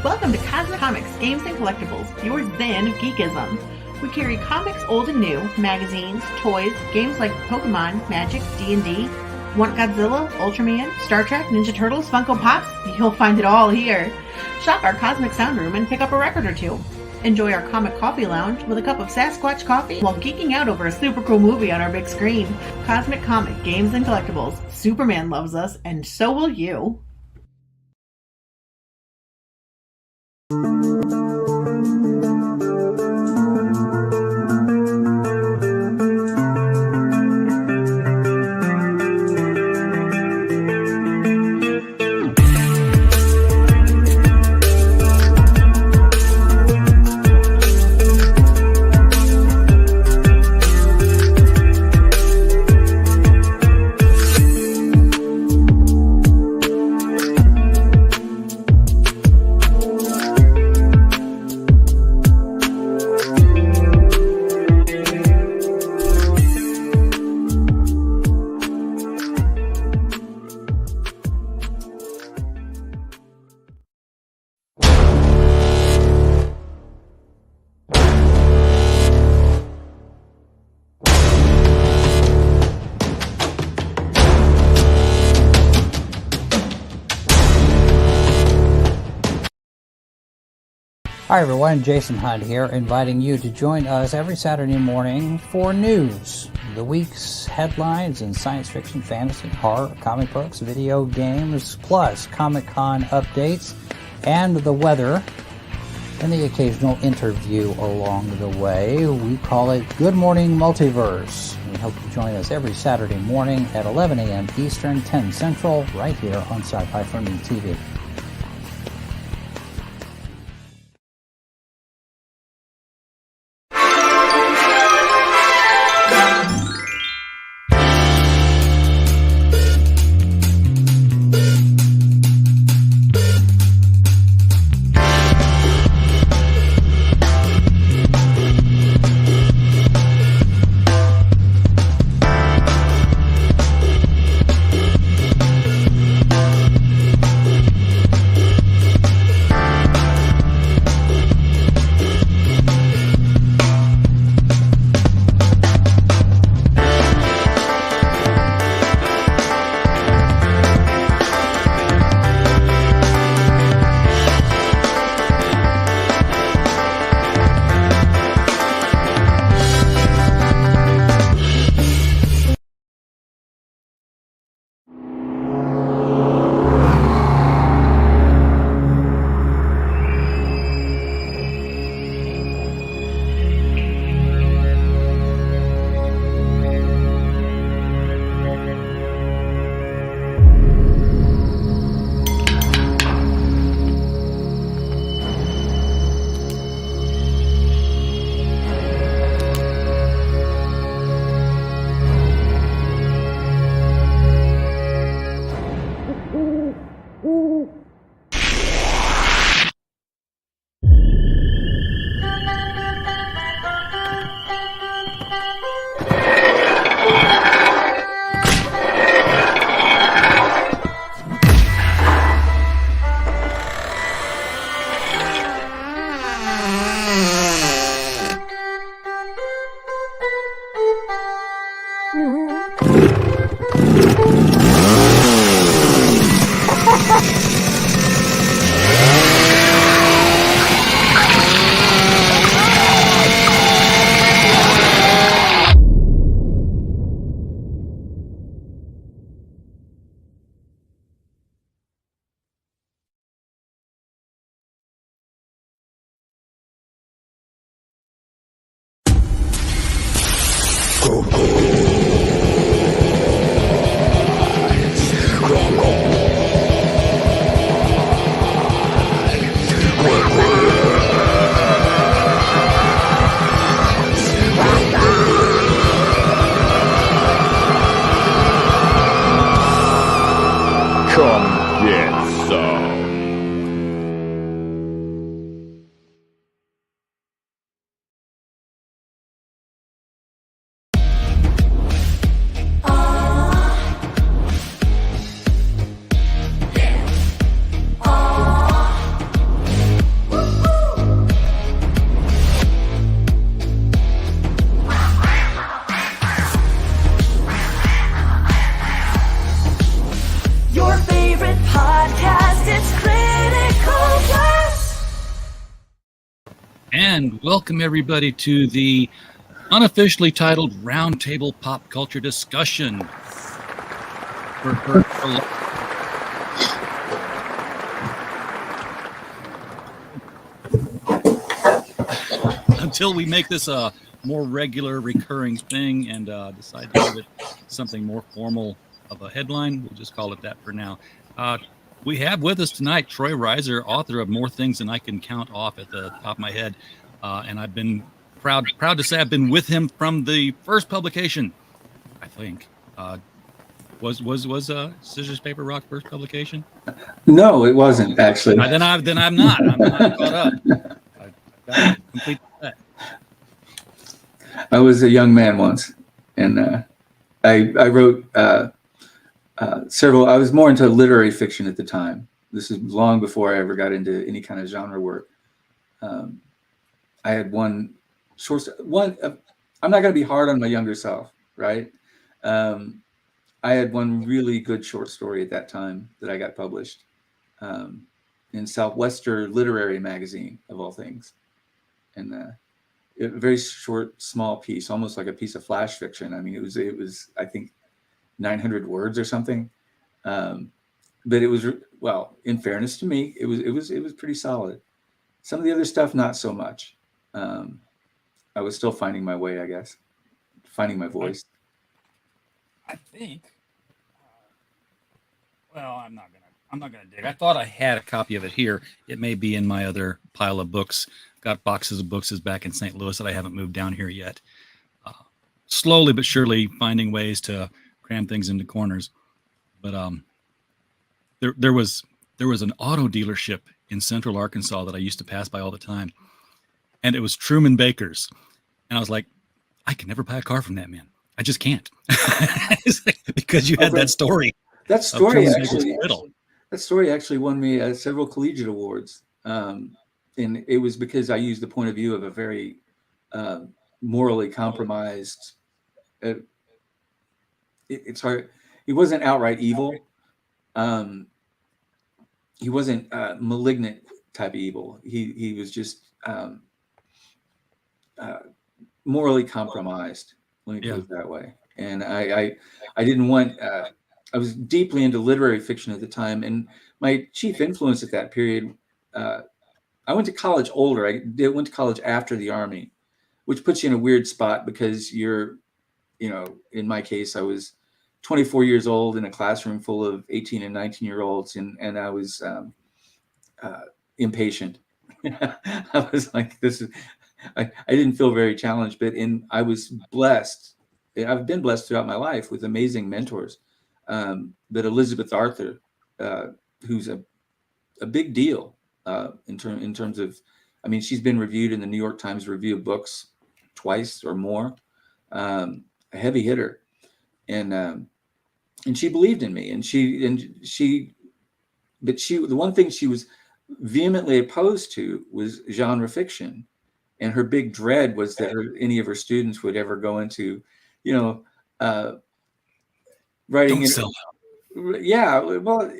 Welcome to Cosmic Comics, Games and Collectibles, your zen of geekism. We carry comics old and new, magazines, toys, games like Pokemon, Magic, D&D. Want Godzilla, Ultraman, Star Trek, Ninja Turtles, Funko Pops? You'll find it all here. Shop our Cosmic Sound Room and pick up a record or two. Enjoy our Comic Coffee Lounge with a cup of Sasquatch coffee while geeking out over a super cool movie on our big screen. Cosmic Comic, Games and Collectibles. Superman loves us, and so will you. Hi everyone, Jason Hunt here, inviting you to join us every Saturday morning for news. The week's headlines in science fiction, fantasy, horror, comic books, video games, plus Comic-Con updates and the weather, and the occasional interview along the way. We call it Good Morning Multiverse. We hope you join us every Saturday morning at 11 a.m. Eastern, 10 Central, right here on Sci-Fi for Me TV. Come get some. podcast, it's Critical Blast. And welcome everybody to the unofficially titled Roundtable Pop Culture Discussion. Until we make this a more regular, recurring thing and decide to give it something more formal of a headline, we'll just call it that for now. We have with us tonight Troy Reiser, author of More Things Than I Can Count Off at the top of my head. And I've been proud to say I've been with him from the first publication, I think. Was Scissors Paper Rock first publication? No, it wasn't actually. Then I'm not caught up. I've got to complete that. I was a young man once, and I wrote several. I was more into literary fiction at the time. This is long before I ever got into any kind of genre work. I had one short. I'm not going to be hard on my younger self, right? I had one really good short story at that time that I got published in Southwestern Literary Magazine, of all things, and a very short, small piece, almost like a piece of flash fiction. I mean, it was I think 900 words or something, but it was, well, in fairness to me, it was pretty solid. Some of the other stuff, not so much. I was still finding my way, I guess, finding my voice. I think. Well, I'm not gonna dig. I thought I had a copy of it here. It may be in my other pile of books. Got boxes of books back in St. Louis that I haven't moved down here yet. Slowly but surely finding ways to cram things into corners. But there was an auto dealership in Central Arkansas that I used to pass by all the time, and it was Truman Baker's, and I was like, I can never buy a car from that man. I just can't. Because you had that story. That story actually won me several collegiate awards, and it was because I used the point of view of a very morally compromised. It's hard. He wasn't outright evil. He wasn't malignant type of evil. He was just morally compromised. Let me put it that way. And I didn't want. I was deeply into literary fiction at the time, and my chief influence at that period. I went to college older. I went to college after the Army, which puts you in a weird spot because you're, in my case, I was 24 years old in a classroom full of 18 and 19-year-olds, and I was impatient. I was like, I didn't feel very challenged, but I was blessed. I've been blessed throughout my life with amazing mentors. But Elizabeth Arthur, who's a big deal in terms of, I mean, she's been reviewed in the New York Times Review of Books twice or more, a heavy hitter, and she believed in me, but the one thing she was vehemently opposed to was genre fiction, and her big dread was that any of her students would ever go into, writing. Yeah, well,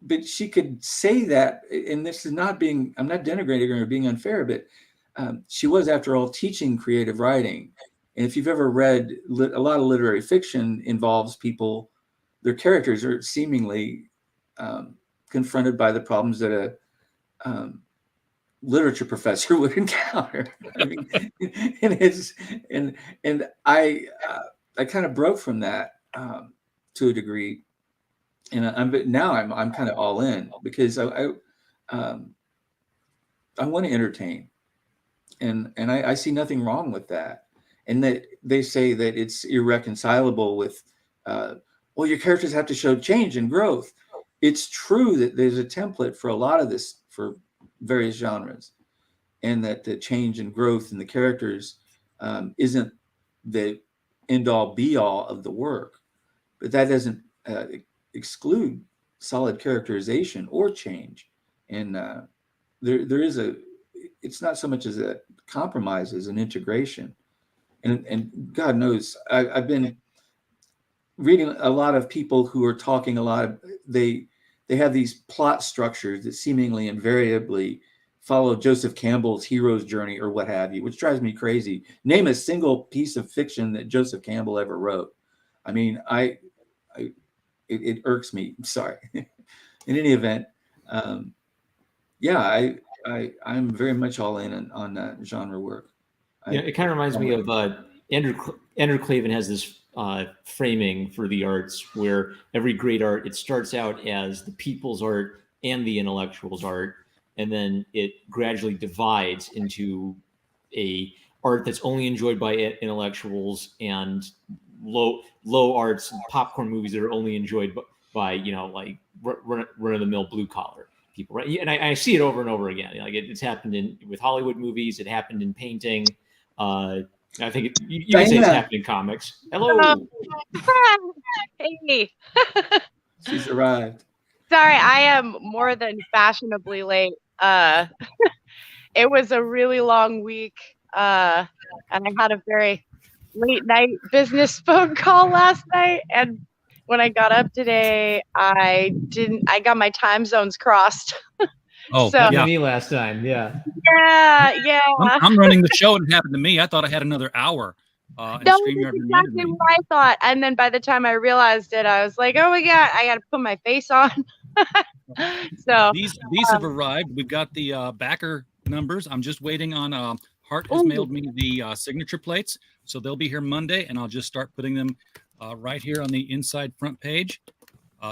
but she could say that, and this is not I'm not denigrating her or being unfair, but she was, after all, teaching creative writing. And if you've ever read, a lot of literary fiction involves people, their characters are seemingly confronted by the problems that a literature professor would encounter. I mean, and I kind of broke from that to a degree, and I'm kind of all in because I want to entertain, and I see nothing wrong with that. And that they say that it's irreconcilable with, well, your characters have to show change and growth. It's true that there's a template for a lot of this for various genres, and that the change and growth in the characters isn't the end all be all of the work, but that doesn't exclude solid characterization or change. And there is it's not so much as a compromise as an integration. And God knows I've been reading a lot of people who are talking a lot of, they have these plot structures that seemingly invariably follow Joseph Campbell's hero's journey or what have you, which drives me crazy. Name a single piece of fiction that Joseph Campbell ever wrote. I mean, it irks me. I'm sorry. In any event, yeah, I'm very much all in on that genre work. Yeah, it kind of reminds me of Andrew Clavin has this framing for the arts where every great art, it starts out as the people's art and the intellectuals' art, and then it gradually divides into a art that's only enjoyed by intellectuals and low arts, popcorn movies that are only enjoyed by like run of the mill blue collar people, right? And I see it over and over again. Like it's happened with Hollywood movies. It happened in painting. I think you can say it's happened in comics. Hello. Hey. She's arrived. Sorry, I am more than fashionably late. It was a really long week, and I had a very late night business phone call last night. And when I got up today, I got my time zones crossed. Oh, so, happened to me last time. Yeah. Yeah. I'm running the show, and it happened to me. I thought I had another hour. No, that's exactly what I thought. And then by the time I realized it, I was like, oh my God, I got to put my face on. So these have arrived. We've got the backer numbers. I'm just waiting on Hart has mailed me the signature plates, so they'll be here Monday, and I'll just start putting them right here on the inside front page,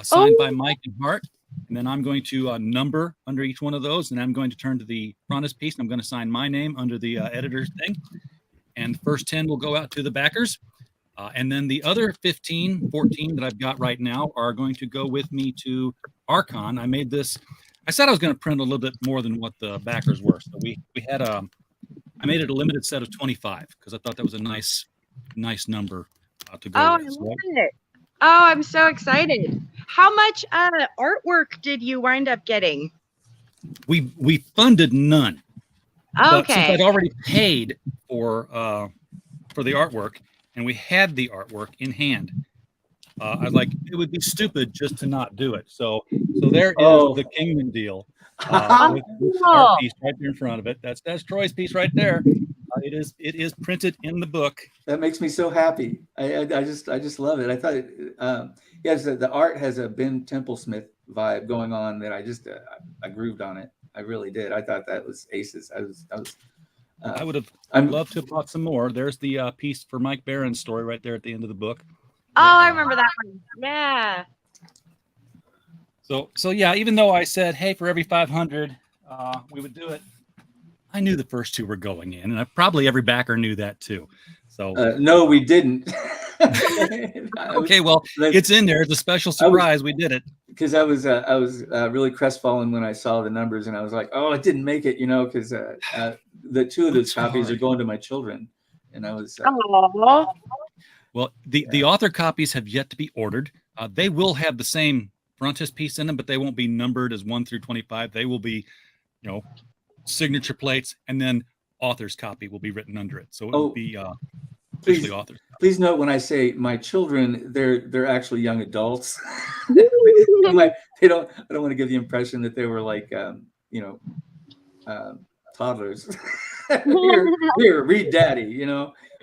signed by Mike and Hart. And then I'm going to number under each one of those, and I'm going to turn to the frontispiece, and I'm going to sign my name under the editor's thing. And the first 10 will go out to the backers. And then the other 14 that I've got right now are going to go with me to Archon. I made this. I said I was going to print a little bit more than what the backers were. So we had I made it a limited set of 25 because I thought that was a nice number to go with. I love it. Oh, I'm so excited. How much artwork did you wind up getting? We funded none. But since Okay. I'd already paid for the artwork, and we had the artwork in hand, I was like, it would be stupid just to not do it. So there is the Kingman deal with our piece right there in front of it. That's Troy's piece right there. It is printed in the book. That makes me so happy. I just love it. I thought the art has a Ben Templesmith vibe going on that I grooved on it. I really did. I thought that was aces. I would have loved to have bought some more. There's the piece for Mike Barron's story right there at the end of the book. Oh, I remember that one. Yeah. So yeah, even though I said, hey, for every 500, we would do it, I knew the first two were going in, and probably every backer knew that too. So no, we didn't. Okay, well, it's in there. It's a special surprise. We did it because I was really crestfallen when I saw the numbers, and I was like, oh, it didn't make it, because the two of those copies are going to my children, and I was. Well, the author copies have yet to be ordered. They will have the same frontispiece in them, but they won't be numbered as 1 through 25. They will be, signature plates, and then author's copy will be written under it. So it will be officially author's. Please note when I say my children, they're actually young adults. I don't want to give the impression that they were like toddlers. here, read daddy,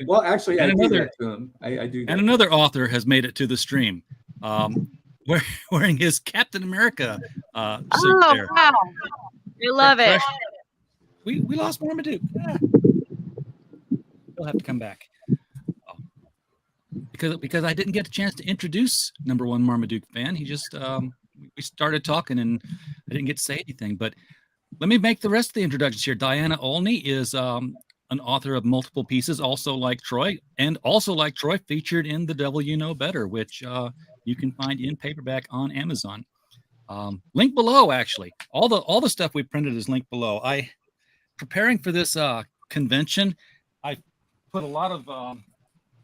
Well, actually, I do that to them. I do that. And another author has made it to the stream, wearing his Captain America suit there. Wow. I love it. We lost Marmaduke. He'll have to come back. Because I didn't get a chance to introduce number one Marmaduke fan. He just we started talking and I didn't get to say anything. But let me make the rest of the introductions here. Diana Olney is an author of multiple pieces, also like Troy, featured in The Devil You Know Better, which you can find in paperback on Amazon. Link below, actually. All the stuff we printed is linked below. Preparing for this convention, I put a lot of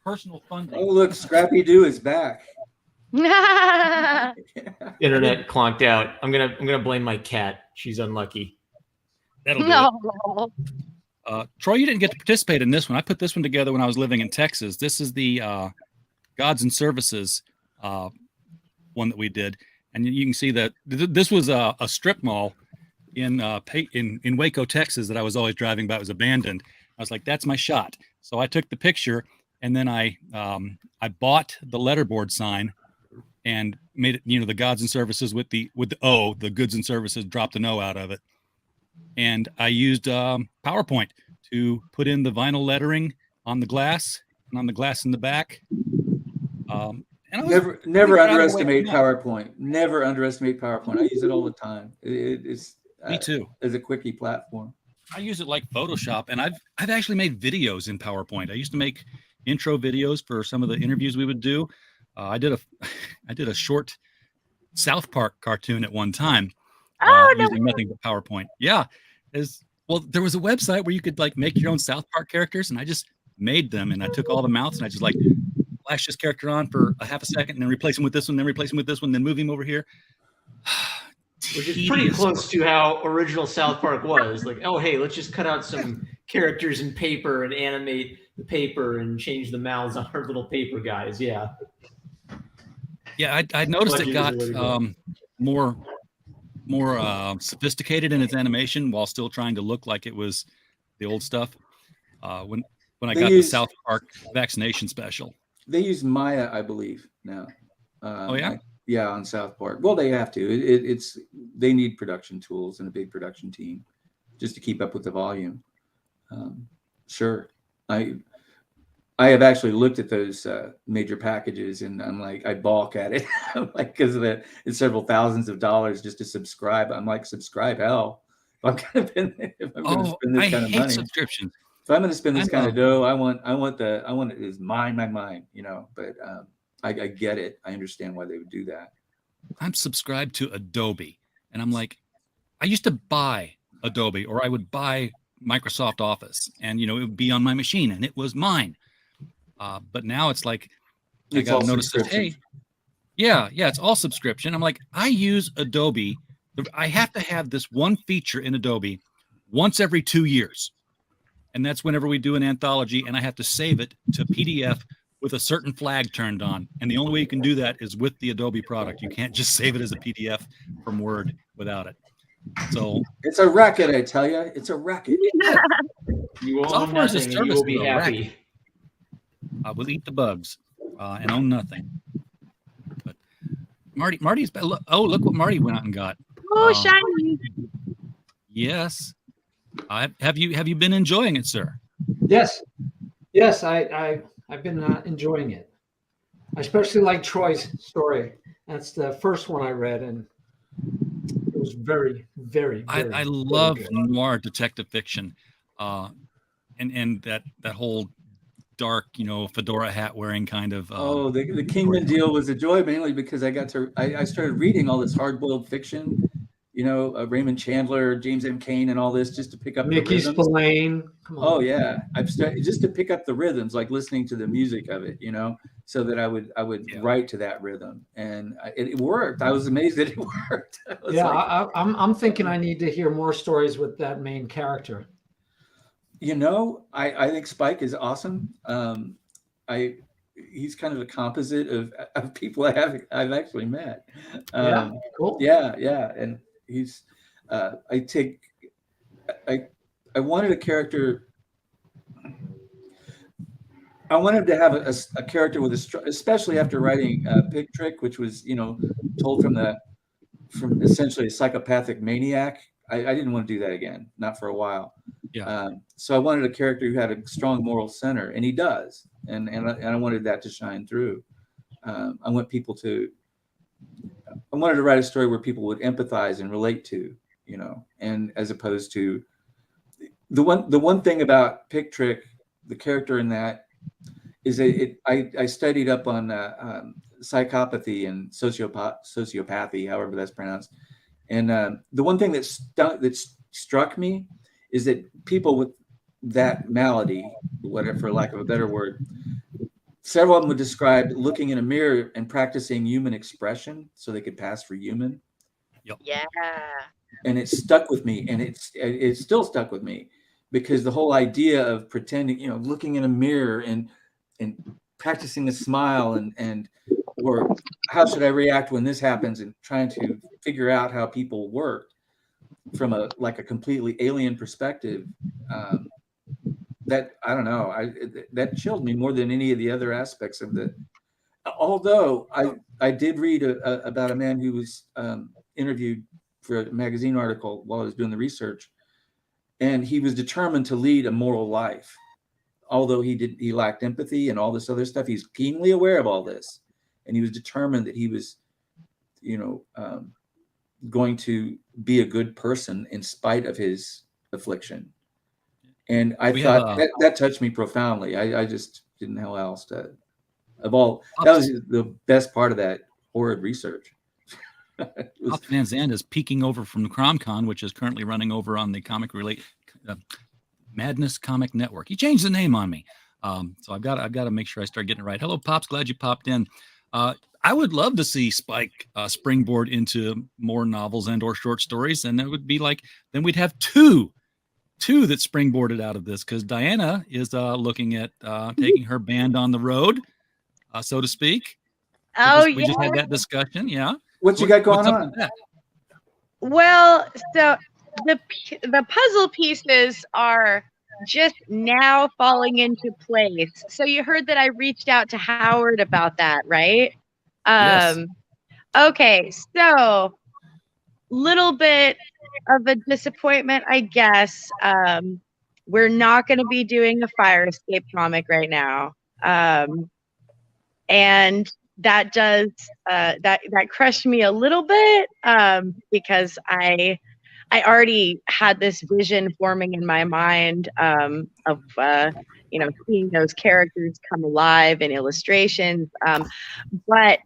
personal funding. Oh, look, Scrappy Doo is back. Internet clonked out. I'm gonna blame my cat. She's unlucky. That'll do it. Troy, you didn't get to participate in this one. I put this one together when I was living in Texas. This is the Gods and Services one that we did, and you can see that this was a strip mall in Waco, Texas, that I was always driving by. It was abandoned. I was like, that's my shot. So I took the picture, and then I bought the letterboard sign and made it, the gods and services with the O, the goods and services, dropped an O out of it. And I used PowerPoint to put in the vinyl lettering on the glass and on the glass in the back. And never underestimate PowerPoint. Never underestimate PowerPoint. I use it all the time. It's me too. As a quickie platform. I use it like Photoshop, and I've actually made videos in PowerPoint. I used to make intro videos for some of the interviews we would do. I did a short South Park cartoon at one time using nothing but PowerPoint. Yeah, there was a website where you could like make your own South Park characters, and I just made them, and I took all the mouths and I just like flash this character on for a half a second, and then replace him with this one, then replace him with this one, then move him over here. Which is pretty close to how original South Park was. Like, oh, hey, let's just cut out some characters in paper and animate the paper and change the mouths on our little paper guys. Yeah. Yeah, I noticed it got more sophisticated in its animation while still trying to look like it was the old stuff. When I got the South Park vaccination special. They use Maya, I believe, now. Oh, yeah? Yeah, on South Park. Well, they have to. They need production tools and a big production team just to keep up with the volume. Sure. I have actually looked at those major packages, and I'm like, I balk at it. Like, because it's several thousands of dollars just to subscribe. I'm like, subscribe, hell. If I'm going to spend this kind of money. Subscriptions. If I'm going to spend this kind of dough, I want it is mine, But I get it. I understand why they would do that. I'm subscribed to Adobe, and I'm like, I used to buy Adobe, or I would buy Microsoft Office, and it would be on my machine, and it was mine. But now it's like, I got to notice that, hey, yeah, it's all subscription. I'm like, I use Adobe. I have to have this one feature in Adobe once every 2 years. And that's whenever we do an anthology, and I have to save it to PDF with a certain flag turned on. And the only way you can do that is with the Adobe product. You can't just save it as a PDF from Word without it. So it's a racket, I tell you. It's a racket. You will own nothing, and you will be happy. I will eat the bugs and own nothing. But Marty's. Oh, look what Marty went out and got. Oh, shiny. Yes. Have you been enjoying it, sir? Yes. I've been enjoying it. I especially like Troy's story. That's the first one I read, and it was very, very, very I love good. noir detective fiction, and that whole dark, fedora hat wearing kind of. The Kingman deal was a joy, mainly because I started reading all this hard-boiled fiction. Raymond Chandler, James M. Cain, and all this, just to pick up Mickey the rhythms. Spillane. Come on. Oh yeah, I've started just to pick up the rhythms, like listening to the music of it, so that I would write to that rhythm, and it worked. I was amazed that it worked. I'm thinking I need to hear more stories with that main character. I think Spike is awesome. He's kind of a composite of people I've actually met. Cool. Yeah, and he's I wanted a character. I wanted to have a character with especially after writing Pig Trick, which was told from essentially a psychopathic maniac. I didn't want to do that again, not for a while. Yeah. So I wanted a character who had a strong moral center, and he does, and I wanted that to shine through. I wanted to write a story where people would empathize and relate to, and as opposed to the one thing about Pig Trick, the character in that is I studied up on psychopathy and sociopathy, however that's pronounced. And the one thing that struck me is that people with that malady, whatever, for lack of a better word, several of them would describe looking in a mirror and practicing human expression so they could pass for human. Yep. Yeah. And it stuck with me, and it's still stuck with me, because the whole idea of pretending, looking in a mirror and practicing a smile and or how should I react when this happens, and trying to figure out how people work from a completely alien perspective. That I don't know, that chilled me more than any of the other aspects of the. Although I did read about a man who was interviewed for a magazine article while I was doing the research, and he was determined to lead a moral life. Although he lacked empathy and all this other stuff, he's keenly aware of all this, and he was determined that he was, going to be a good person in spite of his affliction. And I thought that touched me profoundly. I just didn't know how else to. Of all, that was the best part of that horrid research. Pops Van Zandt is peeking over from the CromCon, which is currently running over on the Madness Comic Network. He changed the name on me, so I've got to make sure I start getting it right. Hello, Pops. Glad you popped in. I would love to see Spike springboard into more novels and/or short stories, and it would be like then we'd have two that springboarded out of this, because Diana is looking at taking her band on the road, so to speak. We just had that discussion. Yeah. What you got going on? Well, so the puzzle pieces are just now falling into place. So you heard that I reached out to Howard about that, right? Yes. Okay, so little bit of a disappointment, I guess. We're not going to be doing a Fire Escape comic right now, and that does that crushed me a little bit, because I already had this vision forming in my mind of seeing those characters come alive in illustrations, but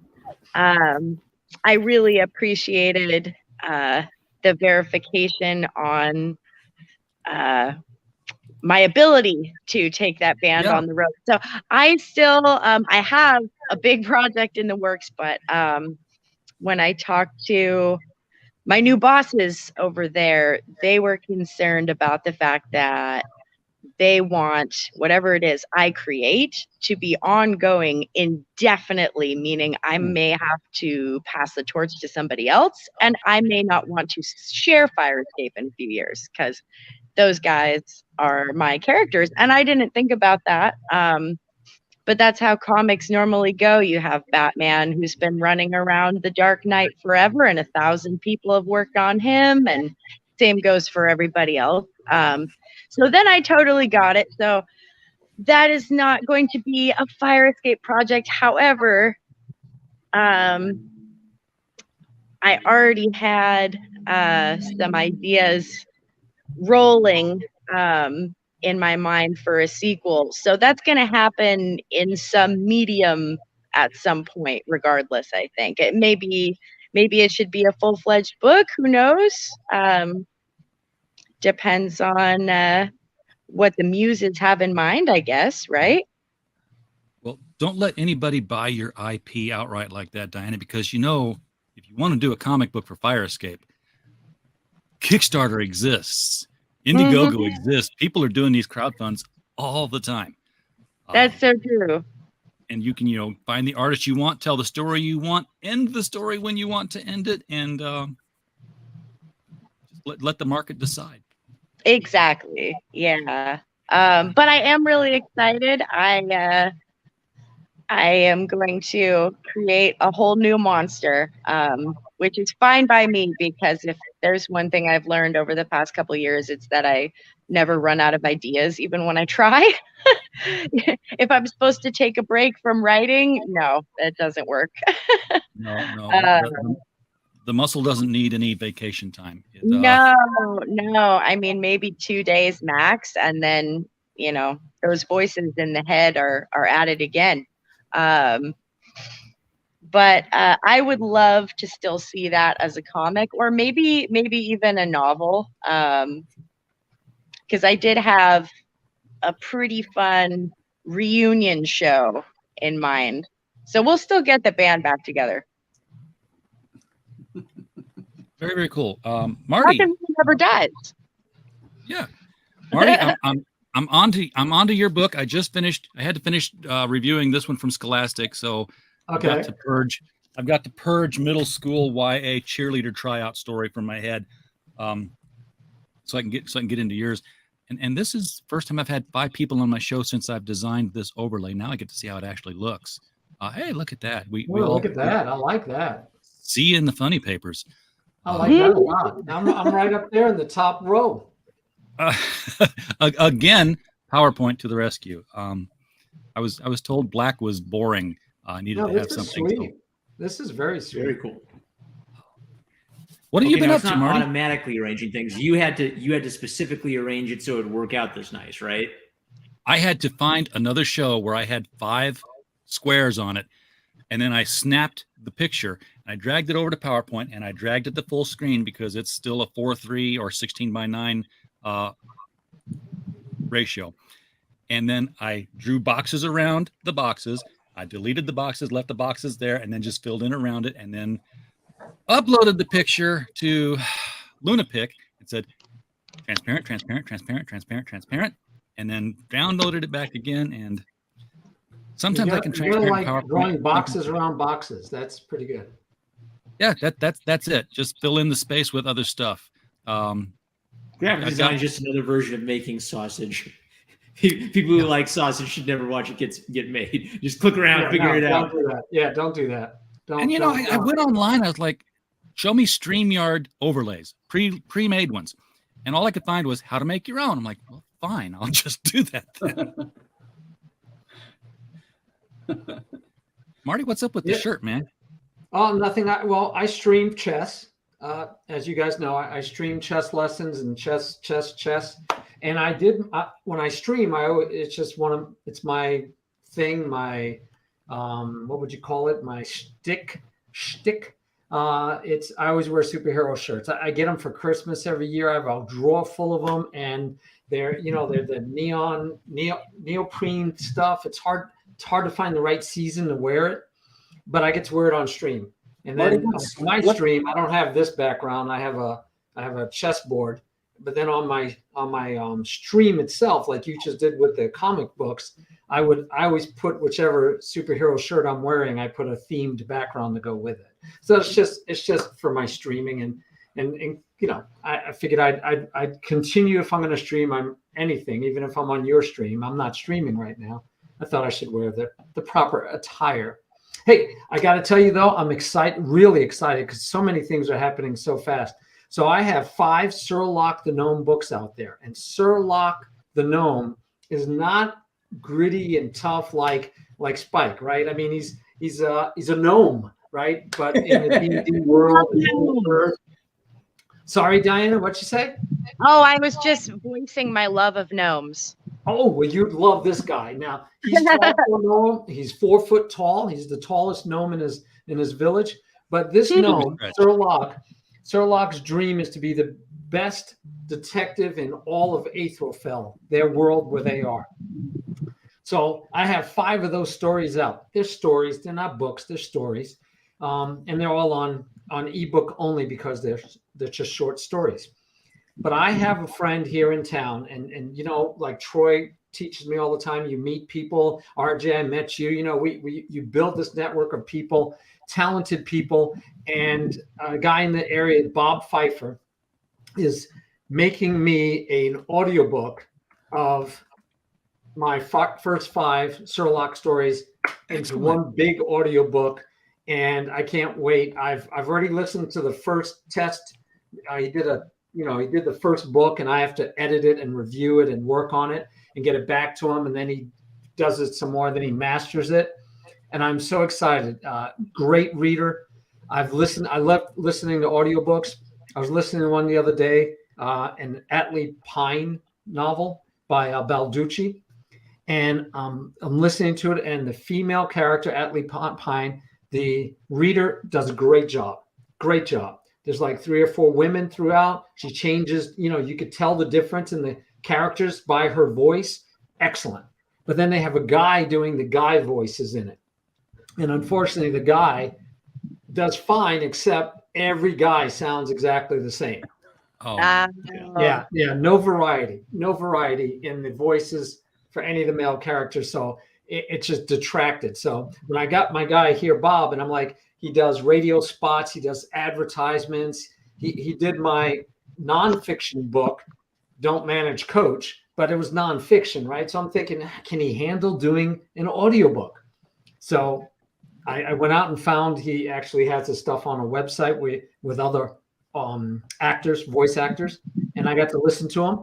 I really appreciated the verification on my ability to take that band on the road. So I still, I have a big project in the works, but when I talked to my new bosses over there, they were concerned about the fact that they want whatever it is I create to be ongoing indefinitely, meaning I may have to pass the torch to somebody else, and I may not want to share Fire Escape in a few years, because those guys are my characters. And I didn't think about that. But that's how comics normally go. You have Batman, who's been running around the Dark Knight forever, and 1,000 people have worked on him, and same goes for everybody else. So then I totally got it. So that is not going to be a Fire Escape project. However, I already had some ideas rolling in my mind for a sequel. So that's going to happen in some medium at some point, regardless, I think. Maybe it should be a full-fledged book. Who knows? Depends on what the muses have in mind, I guess, right? Well, don't let anybody buy your IP outright like that, Diana, because if you want to do a comic book for Fire Escape, Kickstarter exists. Indiegogo exists. People are doing these crowdfunds all the time. That's so true. And you can, find the artist you want, tell the story you want, end the story when you want to end it, and just let the market decide. Exactly. Yeah. But I am really excited. I am going to create a whole new monster, which is fine by me, because if there's one thing I've learned over the past couple of years, it's that I never run out of ideas, even when I try. If I'm supposed to take a break from writing, no, that doesn't work. No. The muscle doesn't need any vacation time. No. I mean, maybe 2 days max, and then those voices in the head are at it again. But I would love to still see that as a comic, or maybe even a novel, because I did have a pretty fun reunion show in mind. So we'll still get the band back together. Very, very cool. Marty never does. Yeah, Marty, I'm onto your book. I had to finish reviewing this one from Scholastic, so I've Okay. got to purge middle school YA cheerleader tryout story from my head, so I can get into yours. And this is the first time I've had 5 people on my show since I've designed this overlay. Now I get to see how it actually looks. Hey, look at that. We all Look at that. I like that. see you in the funny papers. I like that a lot. I'm right up there in the top row. Again, PowerPoint to the rescue. I was told black was boring. I needed to have something. Sweet. This is very sweet. Very cool. What have you been now up it's to, not Marty? automatically arranging things. You had to specifically arrange it so it would work out this nice, right? I had to find another show where I had 5 squares on it, and then I snapped the picture and I dragged it over to PowerPoint and I dragged it to full screen because it's still a 4:3 or 16:9 ratio. And then I drew boxes around the boxes. I deleted the boxes, left the boxes there, and then just filled in around it, and then uploaded the picture to Lunapic and said transparent, transparent, transparent, transparent, transparent, and then downloaded it back again. And sometimes I can transparent like PowerPoint. drawing boxes around boxes. That's pretty good. Yeah, that's it. Just fill in the space with other stuff. Graphic design is just another version of making sausage. People who like sausage should never watch it get made. Just click around, figure it out. Don't do that. Yeah, don't do that. And I went online. I was like, show me StreamYard overlays, pre-made ones. And all I could find was how to make your own. I'm like, well, fine, I'll just do that then. Marty, what's up with the shirt, man? Oh, nothing. I stream chess. As you guys know, I stream chess lessons and chess. And I did when I stream. It's my thing. My what would you call it? My shtick. I always wear superhero shirts. I get them for Christmas every year. I'll draw full of them, and they're the neoprene stuff. It's hard to find the right season to wear it, but I get to wear it on stream. And then on my stream, I don't have this background. I have a chessboard. But then on my stream itself, like you just did with the comic books, I always put whichever superhero shirt I'm wearing, I put a themed background to go with it. So it's just for my streaming, and I figured I'd continue if I'm going to stream anything, even if I'm on your stream. I'm not streaming right now. I thought I should wear the proper attire. Hey, I got to tell you though, I'm really excited because so many things are happening so fast. So I have 5 Sherlock the Gnome books out there, and Sherlock the Gnome is not gritty and tough like Spike, right? I mean, he's a gnome, right? But in the D&D world. Sorry, Diana, what'd you say? Oh, I was just voicing my love of gnomes. Oh, well, you'd love this guy. Now he's tall, he's 4 foot tall. He's the tallest gnome in his village. But this gnome, Sherlock's dream is to be the best detective in all of Aethelfell, their world where they are. So I have 5 of those stories out. They're stories. They're not books. They're stories. And they're all on ebook only because they're just short stories. But I have a friend here in town, and like Troy teaches me all the time, you meet people. RJ, I met you. You build this network of people, talented people, and a guy in the area, Bob Pfeiffer, is making me an audiobook of my first 5 Sherlock stories into one big audiobook, and I can't wait. I've already listened to the first test. He did the first book, and I have to edit it and review it and work on it and get it back to him, and then he does it some more, then he masters it. And I'm so excited. Great reader. I love listening to audiobooks. I was listening to one the other day, an Atlee Pine novel by Balducci. And I'm listening to it, and the female character, Atlee Pine, the reader does a great job. Great job. There's like 3 or 4 women throughout. She changes, you could tell the difference in the characters by her voice. Excellent. But then they have a guy doing the guy voices in it. And unfortunately, the guy does fine, except every guy sounds exactly the same. Oh, yeah. No variety in the voices for any of the male characters. So it just detracted. So when I got my guy here, Bob, and I'm like, he does radio spots, he does advertisements. He did my nonfiction book, Don't Manage Coach, but it was nonfiction, right? So I'm thinking, can he handle doing an audiobook? So I went out and found he actually has his stuff on a website with other actors, voice actors, and I got to listen to him.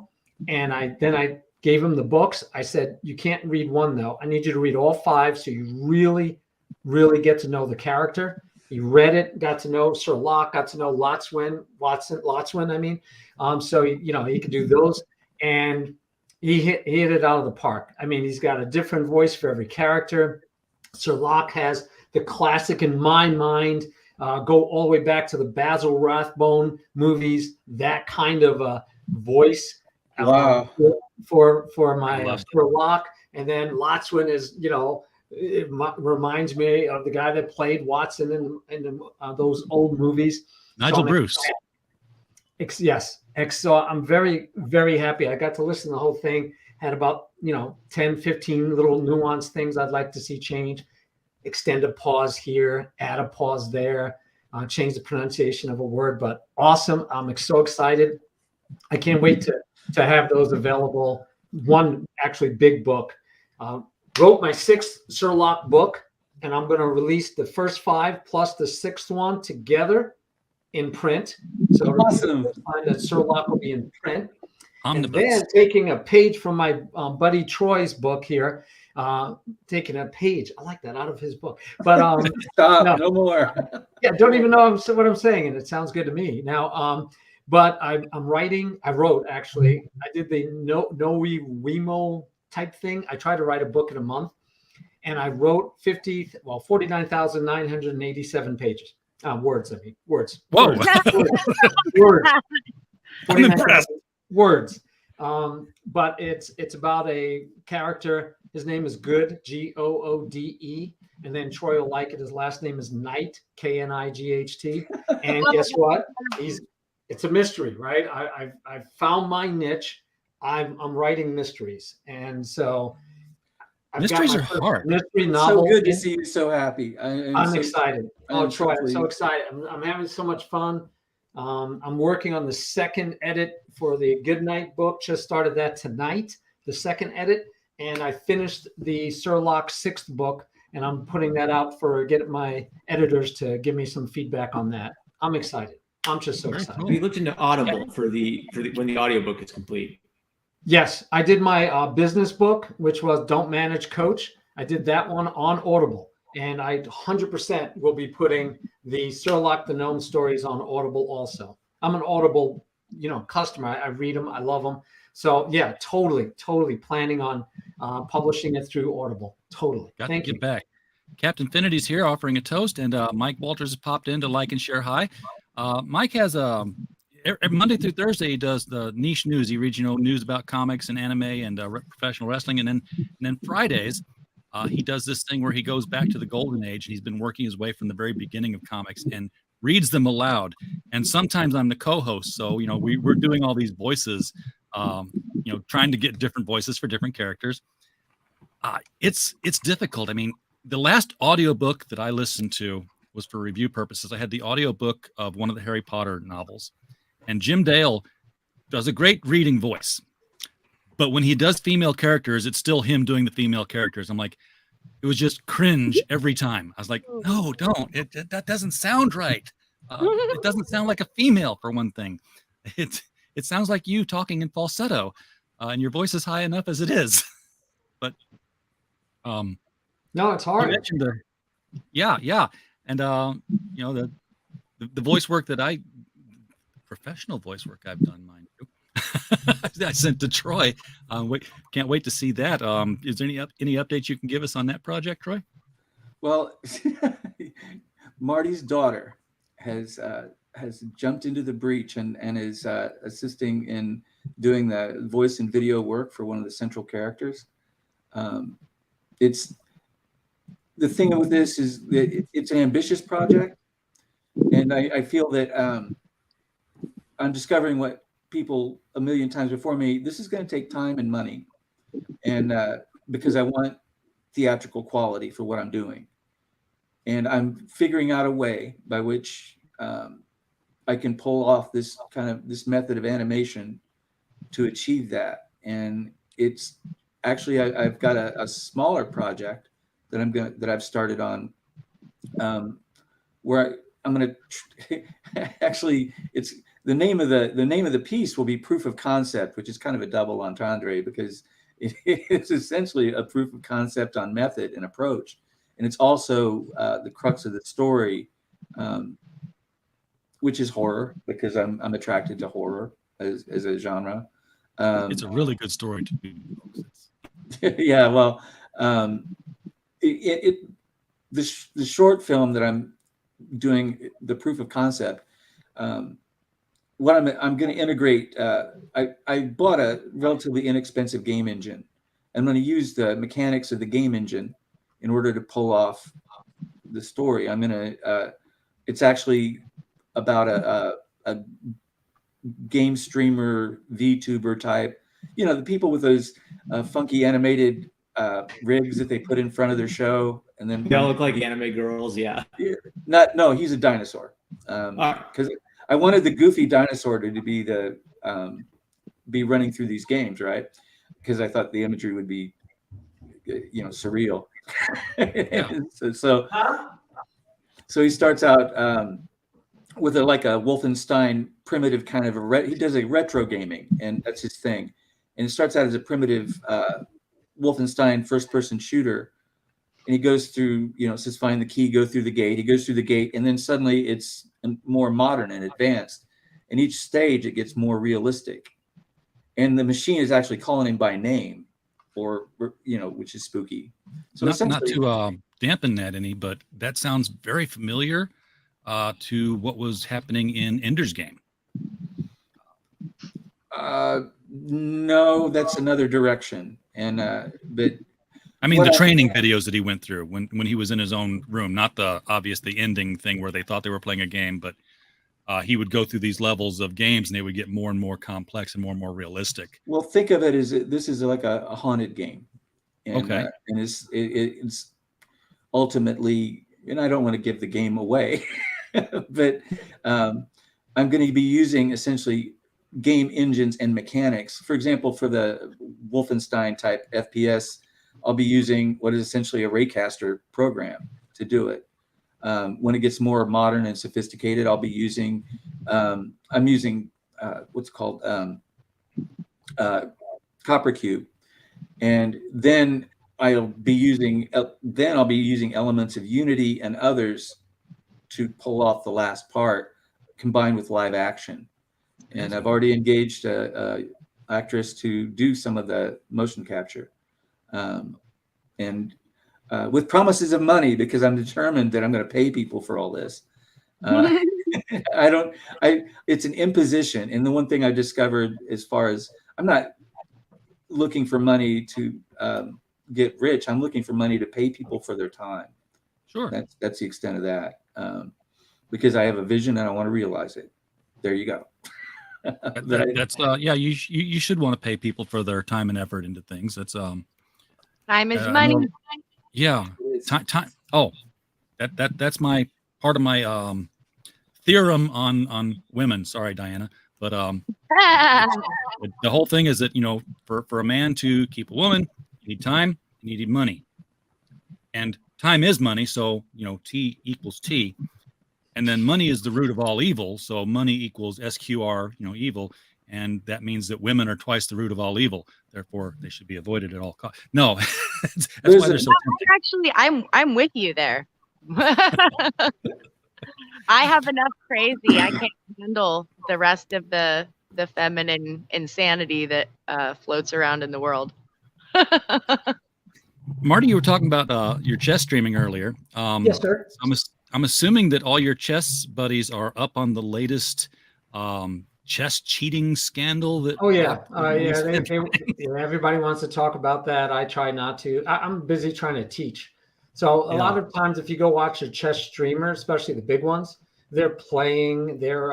And I gave him the books. I said, you can't read one though. I need you to read all 5 so you really, really get to know the character. He read it, got to know Sir Locke, got to know Watson. I mean, so he could do those, and he hit it out of the park. I mean, he's got a different voice for every character. Sir Locke has the classic in my mind, go all the way back to the Basil Rathbone movies. That kind of a voice for Locke, and then Lotswin is it reminds me of the guy that played Watson in those old movies. Nigel Bruce. Yes. So I'm very, very happy. I got to listen to the whole thing. Had about 10, 15 little nuanced things I'd like to see change. Extend a pause here, add a pause there, change the pronunciation of a word. But awesome. I'm so excited. I can't wait to have those available. One actually big book. Wrote my 6th Sir Locke book, and I'm going to release the first 5 plus the 6th one together in print. So awesome. That Sir Locke will be in print. Omnibus. And then taking a page from my buddy Troy's book here, taking a page, I like that, out of his book. But stop, no more. Yeah, don't even know what I'm saying, and it sounds good to me. Now, but I'm writing. I wrote actually. I did the Wemo type thing. I tried to write a book in a month, and I wrote 49,987 pages. Words. I mean, words. Whoa. Words. I'm impressed. Words. But it's about a character. His name is Good, Goode, and then Troy will like it. His last name is Knight, Knight. And guess what? It's a mystery, right? I've found my niche. I'm writing mysteries, and so mysteries are hard. Mystery novel. So good to see you so happy. I'm excited. Troy, I'm so excited. I'm having so much fun. I'm working on the 2nd edit for the Goodnight book. Just started that tonight, the 2nd edit, and I finished the Sir Locke 6th book, and I'm putting that out get my editors to give me some feedback on that. I'm excited. I'm just so excited. We looked into Audible for the when the audiobook is complete. Yes, I did my business book, which was Don't Manage Coach. I did that one on Audible, and I 100% will be putting the Sir Locke the Gnome stories on Audible also. I'm an Audible, customer. I read them. I love them. So yeah, totally planning on publishing it through Audible. Totally. Thank you. Get back. Captain Finity's here offering a toast, and Mike Walters has popped in to like and share hi. Mike has every Monday through Thursday, he does the niche news. He reads, news about comics and anime and professional wrestling. And then Fridays, he does this thing where he goes back to the golden age, and he's been working his way from the very beginning of comics and reads them aloud. And sometimes I'm the co-host. So, we're doing all these voices, trying to get different voices for different characters. It's difficult. I mean, the last audiobook that I listened to was for review purposes. I had the audiobook of one of the Harry Potter novels. And Jim Dale does a great reading voice. But when he does female characters, it's still him doing the female characters. I'm like, it was just cringe every time. I was like, no, don't. That doesn't sound right. It doesn't sound like a female, for one thing. It sounds like you talking in falsetto, and your voice is high enough as it is. But no, it's hard. You mentioned yeah. And the voice work that professional voice work I've done, mind you. I sent to Troy. Can't wait to see that. Is there any updates you can give us on that project, Troy? Well, Marty's daughter has jumped into the breach and is assisting in doing the voice and video work for one of the central characters. It's the thing with this is that it's an ambitious project, and I feel that I'm discovering what people a million times before me. This is going to take time and money, and because I want theatrical quality for what I'm doing. And I'm figuring out a way by which I can pull off this method of animation to achieve that. And it's actually, I've got a smaller project that I've started on, where I'm going to actually, it's the name of the piece will be Proof of Concept, which is kind of a double entendre because it's essentially a proof of concept on method and approach. And it's also the crux of the story, which is horror, because I'm attracted to horror as a genre. It's a really good story to do, folks. Yeah, well, the short film that I'm doing, the proof of concept, what I'm going to integrate, I bought a relatively inexpensive game engine. I'm going to use the mechanics of the game engine in order to pull off the story. It's actually about a game streamer, VTuber type, the people with those funky animated rigs that they put in front of their show, and then They all look like anime girls. Yeah. No, he's a dinosaur. Because I wanted the goofy dinosaur to be running through these games, right? Because I thought the imagery would be, surreal. So he starts out with a Wolfenstein primitive kind of he does a retro gaming, and that's his thing. And it starts out as a primitive Wolfenstein first-person shooter, and he goes through, it says find the key, go through the gate. He goes through the gate, and then suddenly it's more modern and advanced. And each stage it gets more realistic, and the machine is actually calling him by name, or which is spooky. So not to dampen that any, but that sounds very familiar to what was happening in Ender's Game. No, that's another direction. And but I mean, the training videos that he went through when he was in his own room, not the ending thing where they thought they were playing a game, but he would go through these levels of games and they would get more and more complex and more realistic. Well, think of it as this is like a haunted game. And, okay. And it's ultimately, and I don't want to give the game away, but I'm going to be using essentially game engines and mechanics. For example, for the Wolfenstein type FPS, I'll be using what is essentially a raycaster program to do it. When it gets more modern and sophisticated, I'll be using, I'm using what's called Copper Cube. And then I'll be using elements of Unity and others to pull off the last part, combined with live action. And I've already engaged an actress to do some of the motion capture, and with promises of money, because I'm determined that I'm going to pay people for all this. It's an imposition. And the one thing I discovered, as far as I'm not looking for money to get rich, I'm looking for money to pay people for their time. Sure. That's the extent of that. Because I have a vision and I want to realize it. There you go. You should want to pay people for their time and effort into things. That's time is money. Yeah. Time. Oh, that's my part of my theorem on women. Sorry, Diana. But the whole thing is that, for a man to keep a woman, you need time, you need money. And time is money, so T equals T. And then money is the root of all evil, so money equals SQR, evil, and that means that women are twice the root of all evil. Therefore, they should be avoided at all costs. No, that's why they're so tempting. Actually, I'm with you there. I have enough crazy. I can't handle the rest of the feminine insanity that floats around in the world. Marty, you were talking about your chess streaming earlier. Yes, sir. I'm assuming that all your chess buddies are up on the latest chess cheating scandal. Everybody wants to talk about that. I try not to. I'm busy trying to teach. So a lot of times, if you go watch a chess streamer, especially the big ones, they're playing. They're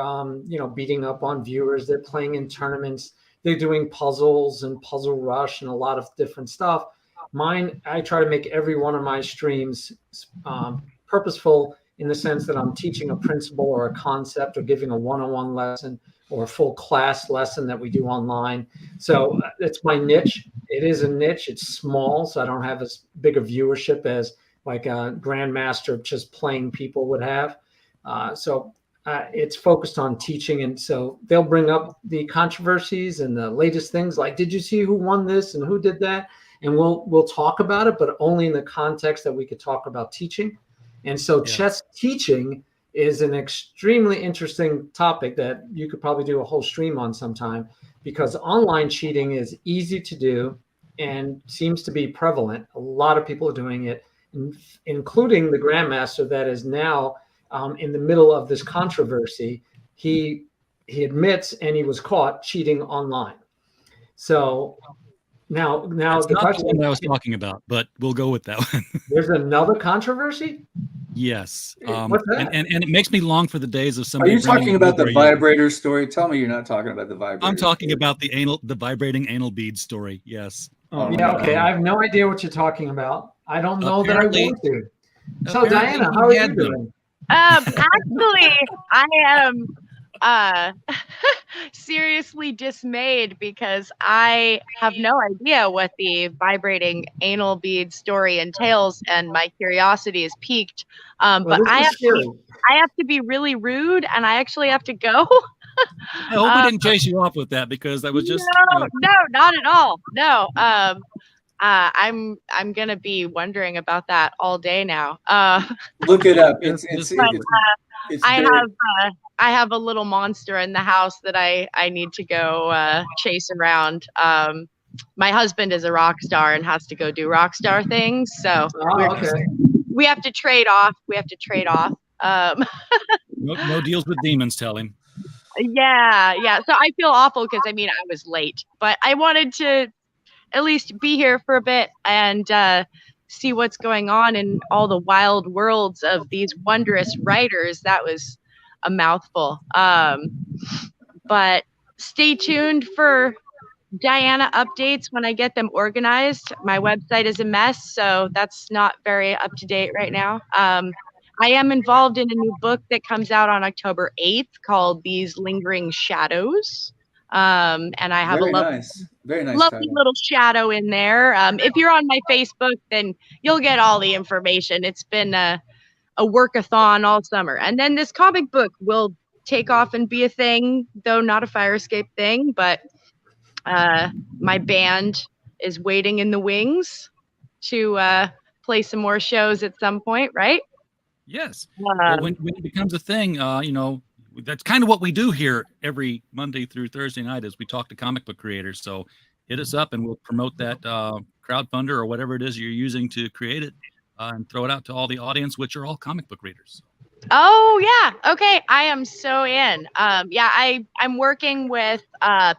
beating up on viewers. They're playing in tournaments. They're doing puzzles and Puzzle Rush and a lot of different stuff. Mine, I try to make every one of my streams purposeful in the sense that I'm teaching a principle or a concept or giving a one-on-one lesson or a full class lesson that we do online. So it's my niche. It is a niche. It's small, so I don't have as big a viewership as like a grandmaster just playing people would have. It's focused on teaching, and so they'll bring up the controversies and the latest things like, did you see who won this and who did that? And we'll talk about it, but only in the context that we could talk about teaching. And so chess teaching is an extremely interesting topic that you could probably do a whole stream on sometime, because online cheating is easy to do and seems to be prevalent. A lot of people are doing it, including the grandmaster that is now in the middle of this controversy. He admits, and he was caught cheating online. So now That's the not question the one I was talking about, but we'll go with that one. There's another controversy. Yes. What's that? And it makes me long for the days of Are somebody. you talking bringing about the over a- vibrator story? Tell me you're not talking about the vibrator. I'm talking story. about the vibrating anal bead story. Yes. Yeah, okay. I have no idea what you're talking about. I don't know Apparently- that I want to. So, apparently Diana, he how are you had them. doing? Actually, I am seriously dismayed because I have no idea what the vibrating anal bead story entails, and my curiosity is piqued. Well, But this I is have, scary. I have to be really rude, and I actually have to go. I hope we didn't chase you off with that, because that was just No, not at all. No. I'm gonna be wondering about that all day now. Look it up. But, It's I very- have a little monster in the house that I need to go chase around. My husband is a rock star and has to go do rock star things, so we have to trade off. no deals with demons, tell him. Yeah. So I feel awful because I was late, but I wanted to at least be here for a bit and see what's going on in all the wild worlds of these wondrous writers. That was a mouthful. But stay tuned for Diana updates when I get them organized. My website is a mess, so that's not very up to date right now. I am involved in a new book that comes out on October 8th called These Lingering Shadows. And I have very a very nice lovely title. little shadow in there. If you're on my Facebook, then you'll get all the information. It's been a workathon all summer. And then this comic book will take off and be a thing, though not a fire escape thing. But my band is waiting in the wings to play some more shows at some point, right? Yes. Well, when it becomes a thing, that's kind of what we do here every Monday through Thursday night, is we talk to comic book creators. So hit us up and we'll promote that crowdfunder or whatever it is you're using to create it, and throw it out to all the audience, which are all comic book readers. Oh yeah. Okay. I am so in. I'm working with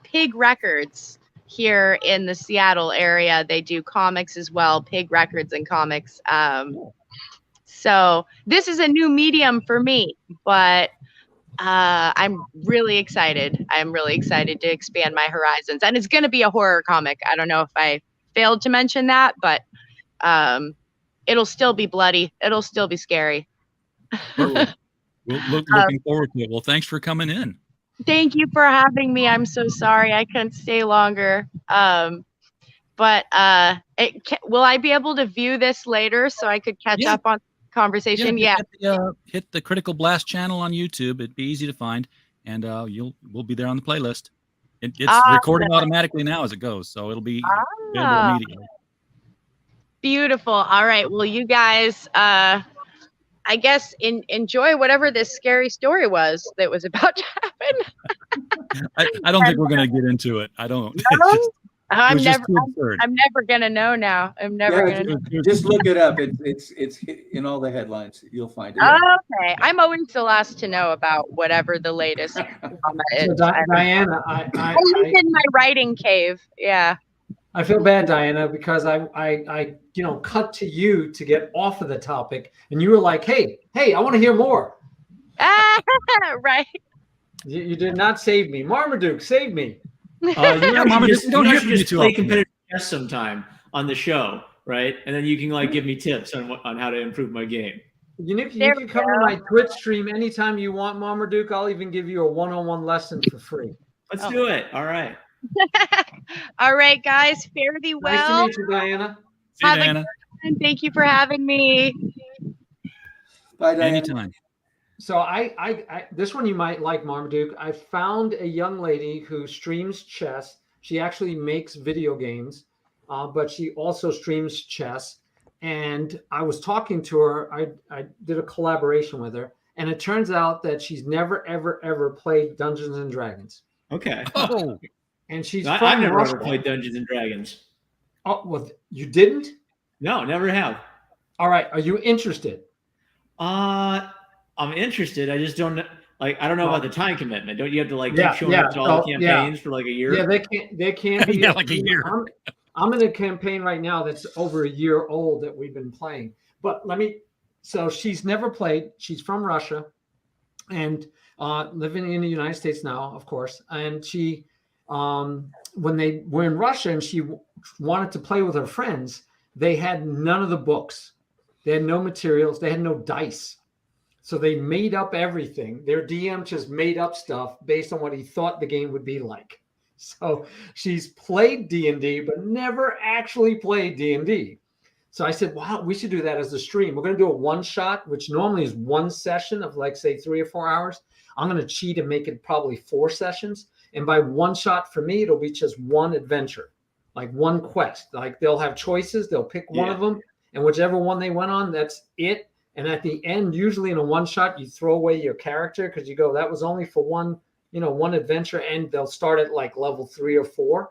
Pig Records here in the Seattle area. They do comics as well, Pig Records and comics. So this is a new medium for me, but I'm really excited. I'm really excited to expand my horizons, and it's going to be a horror comic. I don't know if I failed to mention that, but it'll still be bloody. It'll still be scary. Looking forward to it. Well, thanks for coming in. Thank you for having me. I'm so sorry I couldn't stay longer. But will I be able to view this later so I could catch up on conversation? Yeah. Hit the Critical Blast channel on YouTube. It'd be easy to find, and we'll be there on the playlist. It's recording automatically now as it goes, so it'll be available immediately. Beautiful. All right. Well, you guys, I guess enjoy whatever this scary story was that was about to happen. I don't think we're going to get into it. I don't. No? I'm never gonna know now. I'm never gonna know. Just look it up. It's in all the headlines. You'll find it. Okay. I'm always the last to know about whatever the latest drama is. So, Diana, I live in my writing cave. Yeah. I feel bad, Diana, because I cut to you to get off of the topic, and you were like, hey, I want to hear more. Right. You did not save me. Marmaduke, save me. You Mama, just don't you have should to just too play often. competitive chess sometime on the show. right? And then you can like give me tips on how to improve my game. You There can we come to go. my Twitch stream anytime you want, Marmaduke. I'll even give you a one-on-one lesson for free. Let's Oh. do it. All right. All right, guys. Fare thee Nice to well. meet you, Diana. See you, Have a Diana. good one. Thank you for having me. Bye, Diana. Anytime. So I this one you might like, Marmaduke. I found a young lady who streams chess. She actually makes video games, but she also streams chess. And I was talking to her. I did a collaboration with her, and it turns out that she's never, ever, ever played Dungeons and Dragons. Okay. Oh, And she's I've from never Russia. ever played Dungeons and Dragons. Oh, well, you didn't? No, never have. All right. Are you interested? I'm interested. I just don't know. Like, I don't know about the time commitment. Don't you have to like Yeah, keep showing yeah. up to all the Oh, yeah. campaigns for like a year? Yeah, they can't be. Yeah, like a year. I'm in a campaign right now that's over a year old that we've been playing. But so she's never played. She's from Russia and living in the United States now, of course. And she, when they were in Russia and she wanted to play with her friends, they had none of the books. They had no materials. They had no dice. So they made up everything. Their DM just made up stuff based on what he thought the game would be like. So she's played D&D, but never actually played D&D. So I said, wow, we should do that as a stream. We're going to do a one shot, which normally is one session of like, say, 3 or 4 hours. I'm going to cheat and make it probably 4 sessions. And by one shot for me, it'll be just one adventure, like one quest. Like they'll have choices. They'll pick one of them. And whichever one they went on, that's it. And at the end, usually in a one shot, you throw away your character because you go, that was only for one adventure. And they'll start at like level 3 or 4.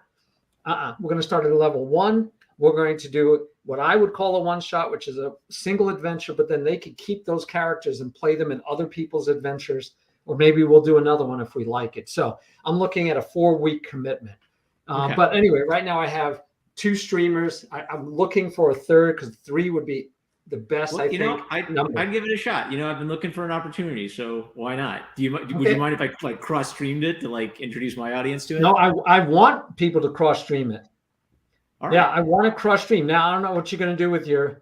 We're going to start at level 1. We're going to do what I would call a one shot, which is a single adventure, but then they could keep those characters and play them in other people's adventures. Or maybe we'll do another one if we like it. So I'm looking at a 4-week commitment. Okay. But anyway, right now I have 2 streamers. I'm looking for a third because 3 would be the best. Well, I think. I'd give it a shot. I've been looking for an opportunity, so why not? Would you mind if I like cross streamed it to like introduce my audience to it? No, I want people to cross stream it. All right. Yeah, I want to cross stream. Now I don't know what you're going to do with your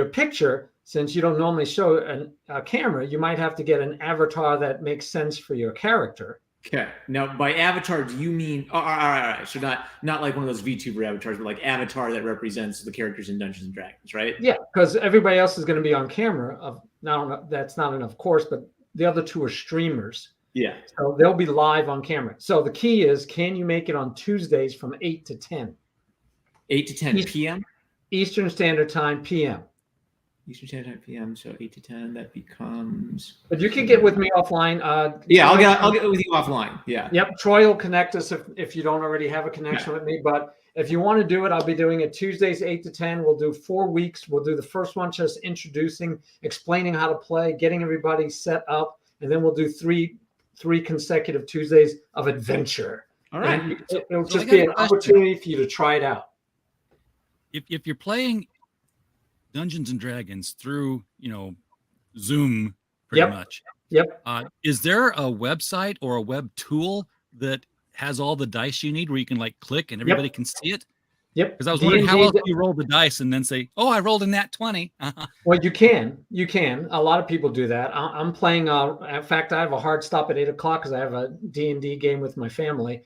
picture since you don't normally show a camera. You might have to get an avatar that makes sense for your character. Okay. Now, by avatar, do you mean? All right. So not like one of those VTuber avatars, but like avatar that represents the characters in Dungeons and Dragons, right? Yeah, because everybody else is going to be on camera. That's not enough, of course, but the other 2 are streamers. Yeah. So they'll be live on camera. So the key is, can you make it on Tuesdays from 8 to 10? 8 to 10 p.m. Eastern Standard Time, p.m. Eastern Standard Time p.m. So 8 to 10, that becomes. But you can get with me offline. Yeah, I'll get with you offline. Yeah. Yep. Troy will connect us if you don't already have a connection with me. But if you want to do it, I'll be doing it Tuesdays 8 to 10. We'll do 4 weeks. We'll do the first one just introducing, explaining how to play, getting everybody set up, and then we'll do three consecutive Tuesdays of adventure. All right. And it'll just be an opportunity for you to try it out. If you're playing Dungeons and Dragons through, Zoom pretty much. Yep. Is there a website or a web tool that has all the dice you need where you can like click and everybody can see it? Yep. Because I was wondering how else you roll the dice and then say, "Oh, I rolled in that 20." Well, you can. A lot of people do that. I'm playing. In fact, I have a hard stop at 8 o'clock because I have a D&D game with my family.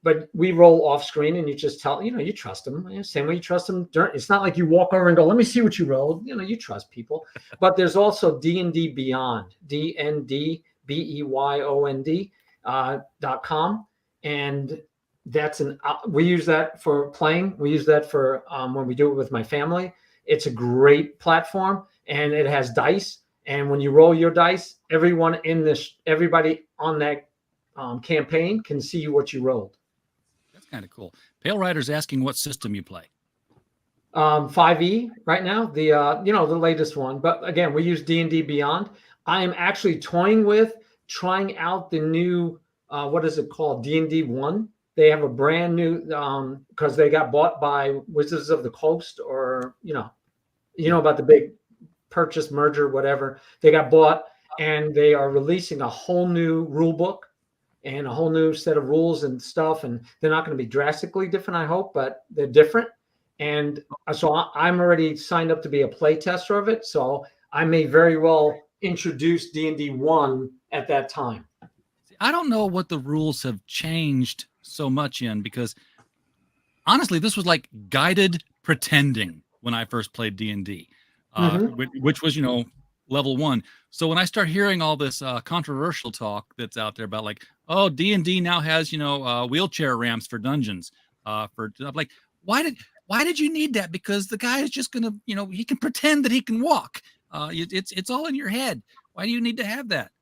But we roll off screen and you just tell, you trust them. Same way you trust them. It's not like you walk over and go, let me see what you rolled. You trust people. But there's also D&D Beyond, DNDBEYOND.com. And that's we use that for playing. We use that for when we do it with my family. It's a great platform and it has dice. And when you roll your dice, everybody on that campaign can see what you rolled. Kind of cool. Pale Rider's asking what system you play. 5e right now, the latest one. But again, we use D&D Beyond. I am actually trying out the new what is it called? D&D 1. They have a brand new because they got bought by Wizards of the Coast, or about the big purchase, merger, whatever. They got bought and they are releasing a whole new rule book and a whole new set of rules and stuff. And they're not going to be drastically different, I hope, but they're different. and so I'm already signed up to be a play tester of it. So I may very well introduce D&D 1 at that time. I don't know what the rules have changed so much in, because honestly, this was like guided pretending when I first played D&D, which was, level 1. So when I start hearing all this controversial talk that's out there about like, oh, D&D now has, wheelchair ramps for dungeons, I'm like, why did you need that? Because the guy is just gonna, he can pretend that he can walk. It's all in your head. Why do you need to have that?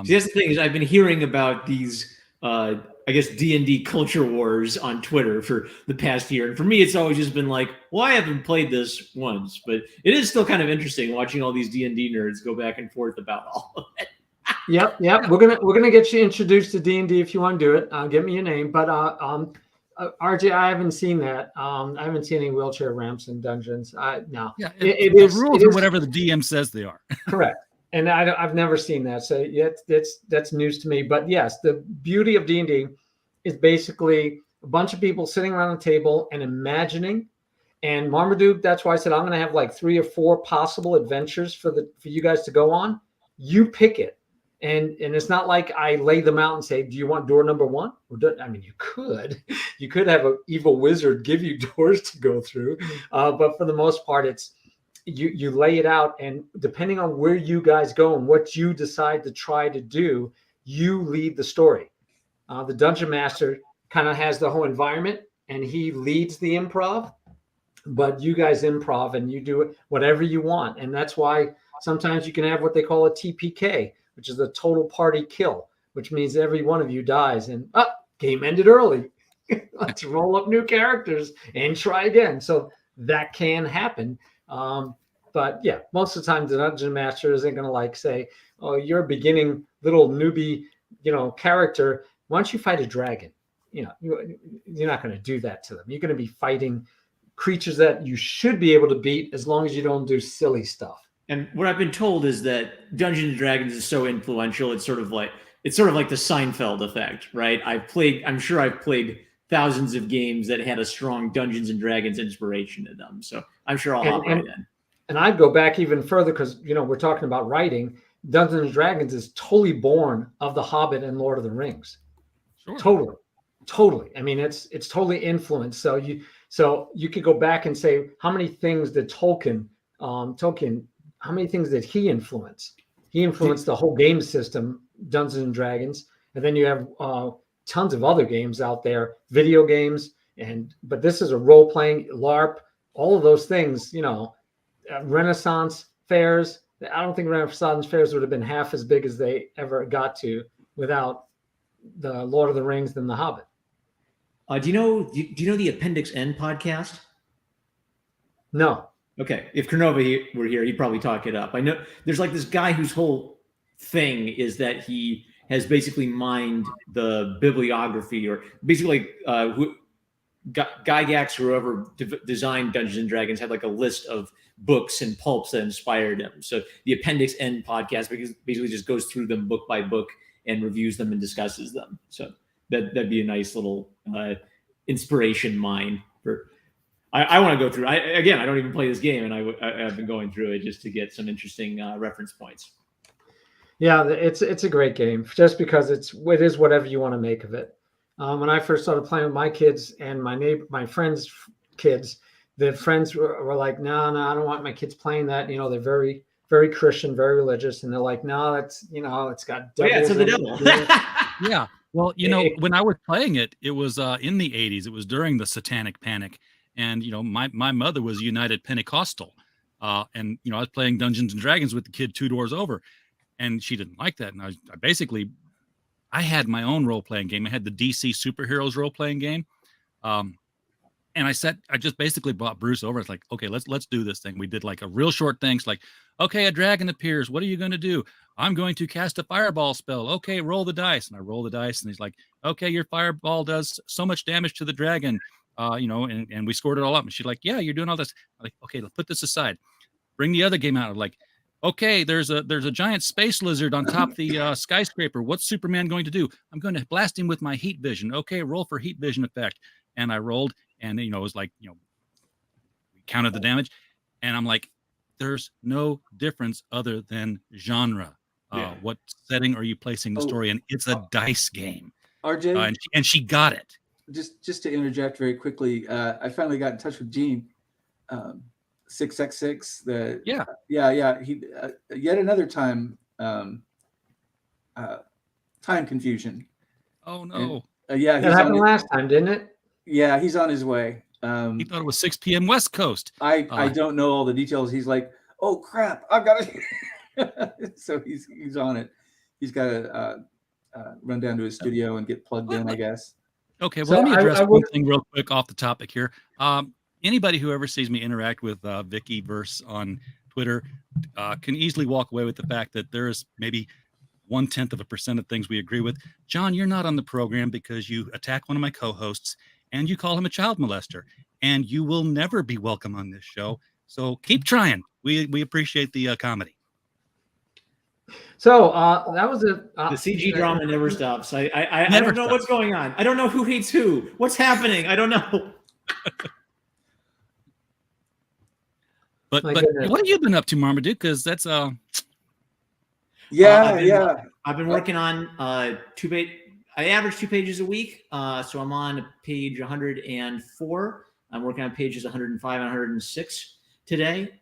See, that's the thing, is I've been hearing about these, I guess, D&D culture wars on Twitter for the past year. And for me, it's always just been like, well, I haven't played this once, but it is still kind of interesting watching all these D&D nerds go back and forth about all of it. Yep. We're gonna get you introduced to D&D if you want to do it. Give me your name. But RJ, I haven't seen that. I haven't seen any wheelchair ramps in dungeons. No. Yeah, it the is rules are whatever the DM says they are. Correct. And I've never seen that. So that's news to me. But yes, the beauty of D&D is basically a bunch of people sitting around a table and imagining. And Marmaduke, that's why I said I'm going to have like 3 or 4 possible adventures for you guys to go on. You pick it. And it's not like I lay them out and say, do you want door number 1? I mean, you could have an evil wizard give you doors to go through. But for the most part, it's, you lay it out, and depending on where you guys go and what you decide to try to do, you lead the story. The dungeon master kind of has the whole environment and he leads the improv, but you guys improv and you do it whatever you want. And that's why sometimes you can have what they call a TPK, which is a total party kill, which means every one of you dies and game ended early. Let's roll up new characters and try again. So that can happen. But yeah, most of the time the dungeon master isn't going to like say, oh, you're a beginning little newbie, character. Why don't you fight a dragon? You're not going to do that to them. You're going to be fighting creatures that you should be able to beat as long as you don't do silly stuff. And what I've been told is that Dungeons and Dragons is so influential. It's sort of like the Seinfeld effect, right? I'm sure I've played thousands of games that had a strong Dungeons and Dragons inspiration in them. So I'm sure I'll hop right in. And I'd go back even further because, we're talking about writing. Dungeons and Dragons is totally born of The Hobbit and Lord of the Rings. Sure. Totally. I mean, it's totally influenced. So you could go back and say, how many things did Tolkien, how many things did he influence? He influenced the whole game system, Dungeons and Dragons. And then you have tons of other games out there, video games, but this is a role-playing, LARP, all of those things, Renaissance fairs. I don't think Renaissance fairs would have been half as big as they ever got to without the Lord of the Rings and the Hobbit. Do you know the Appendix N podcast? No. Okay. If Kernova were here, he'd probably talk it up. I know there's like this guy whose whole thing is that he has basically mined the bibliography, or basically Gygax, whoever designed Dungeons and Dragons, had like a list of books and pulps that inspired him. So the Appendix N podcast basically just goes through them book by book and reviews them and discusses them. So that'd be a nice little inspiration mine for. I want to go through. I don't even play this game, and I've been going through it just to get some interesting reference points. Yeah, it's a great game just because it is whatever you want to make of it. When I first started playing with my kids and my friends' kids, the friends were like, no, I don't want my kids playing that. They're very, very Christian, very religious, and they're like, no, it's got devils. Yeah, it's of the devil. Yeah. Well, when I was playing it, it was in the 80s. It was during the Satanic Panic. And, my mother was United Pentecostal. And, I was playing Dungeons and Dragons with the kid 2 doors over. And she didn't like that. And I had my own role-playing game. I had the DC Superheroes role-playing game. And I just basically brought Bruce over. It's like, okay, let's do this thing. We did like a real short thing. It's like, okay, a dragon appears. What are you going to do? I'm going to cast a fireball spell. Okay, roll the dice. And I roll the dice. And he's like, okay, your fireball does so much damage to the dragon. And we scored it all up. And she's like, yeah, you're doing all this. I'm like, okay, let's put this aside. Bring the other game out. I'm like, okay, there's a giant space lizard on top of the skyscraper. What's Superman going to do? I'm going to blast him with my heat vision. Okay, roll for heat vision effect. And I rolled, and it was like counted the damage, and I'm like, there's no difference other than genre. What setting are you placing the story in? It's a dice game. RJ, And she got it. Just to interject very quickly, I finally got in touch with Gene, 6x6. He yet another time time confusion. Oh no! And, that happened last time, didn't it? Yeah, he's on his way. He thought it was 6 p.m. West Coast. I don't know all the details. He's like, oh crap, I've got it. So he's on it. He's got to run down to his studio and get plugged in, I guess. Okay, well, let me address one thing real quick off the topic here. Anybody who ever sees me interact with Vicky Verse on Twitter can easily walk away with the fact that there's maybe 0.1% of things we agree with. John, you're not on the program because you attack one of my co-hosts and you call him a child molester, and you will never be welcome on this show. So keep trying. We appreciate the comedy. So that was the CG drama never stops. I don't know what's going on. I don't know who hates who. What's happening? I don't know. But what have you been up to, Marmaduke? Because that's I've been working on 2 pages. I average 2 pages a week, so I'm on page 104. I'm working on pages 105 and 106 today.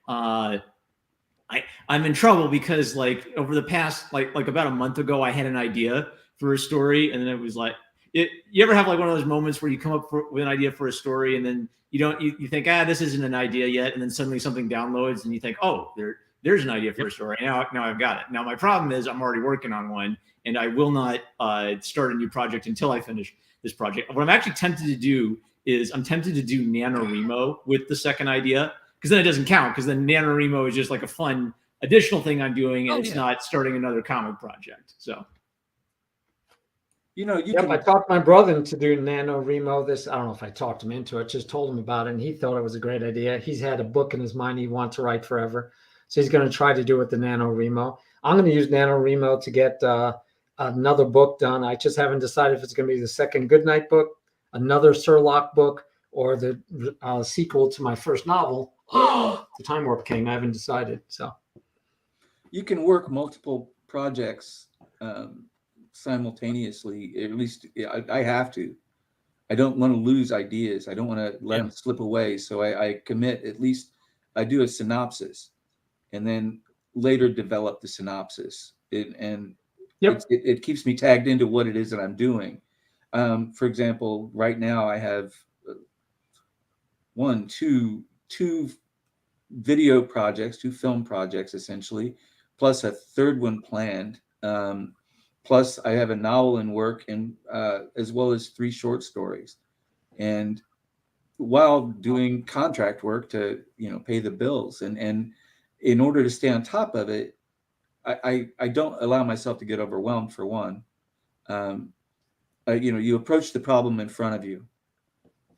I'm in trouble because like over the past like about a month ago, I had an idea for a story, and then it was like, you ever have like one of those moments where you come up with an idea for a story, and then you think, this isn't an idea yet, and then suddenly something downloads, and you think, oh, there's an idea for a story. Now I've got it. Now my problem is I'm already working on one, and I will not start a new project until I finish this project. What I'm actually tempted to do is I'm tempted to do NaNoWriMo with the second idea, because then it doesn't count, because then NaNoWriMo is just like a fun additional thing I'm doing, and it's not starting another comic project. So, I talked my brother into doing NaNoWriMo. I don't know if I talked him into it, just told him about it, and he thought it was a great idea. He's had a book in his mind he wants to write forever, so he's going to try to do it with the NaNoWriMo. I'm going to use NaNoWriMo to get another book done. I just haven't decided if it's going to be the second Goodnight book, another Sherlock book, or the sequel to my first novel, The Time Warp King. I haven't decided. So you can work multiple projects simultaneously. At least I have to. I don't want to lose ideas. I don't want to let them slip away. So I commit. At least I do a synopsis, and then later develop the synopsis. It keeps me tagged into what it is that I'm doing. For example, right now I have two video projects, 2 film projects essentially, plus a third one planned. Plus I have a novel in work, and as well as 3 short stories. And while doing contract work to pay the bills, and in order to stay on top of it, I don't allow myself to get overwhelmed. For one, you approach the problem in front of you,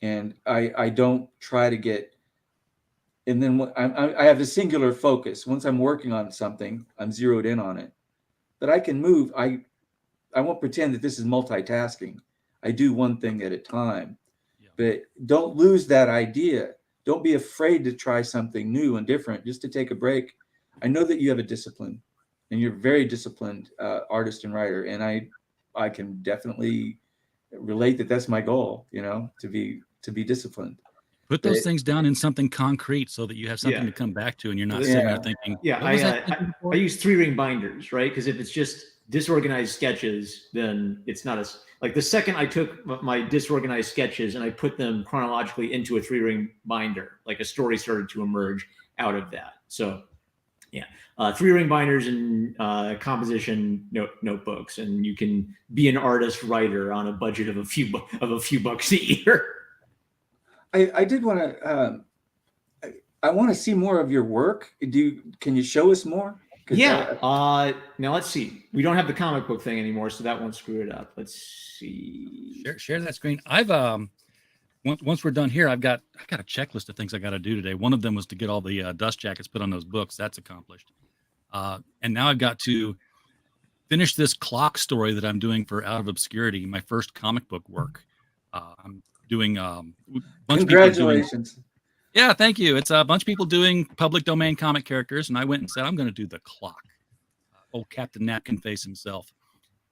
and I don't try to get. And then I have a singular focus. Once I'm working on something, I'm zeroed in on it. But I can move. I won't pretend that this is multitasking. I do one thing at a time. Yeah. But don't lose that idea. Don't be afraid to try something new and different, just to take a break. I know that you have a discipline, and you're a very disciplined artist and writer. And I can definitely relate that that's my goal, to be disciplined. Put those things down in something concrete so that you have something to come back to, and you're not sitting there thinking, I use 3-ring binders, right? Because if it's just disorganized sketches, then it's not as like the second I took my disorganized sketches and I put them chronologically into a 3-ring binder, like a story started to emerge out of that. So 3-ring binders and composition notebooks, and you can be an artist writer on a budget of a few bucks a year. I did want to. I want to see more of your work. Can you show us more? Now let's see. We don't have the comic book thing anymore, so that won't screw it up. Let's see. Share that screen. I've once we're done here, I got a checklist of things I got to do today. One of them was to get all the dust jackets put on those books. That's accomplished. And now I've got to finish this clock story that I'm doing for Out of Obscurity, my first comic book work. I'm doing. Congratulations! Yeah, thank you. It's a bunch of people doing public domain comic characters, and I went and said, I'm going to do the Clock. Old Captain Napkin Face himself.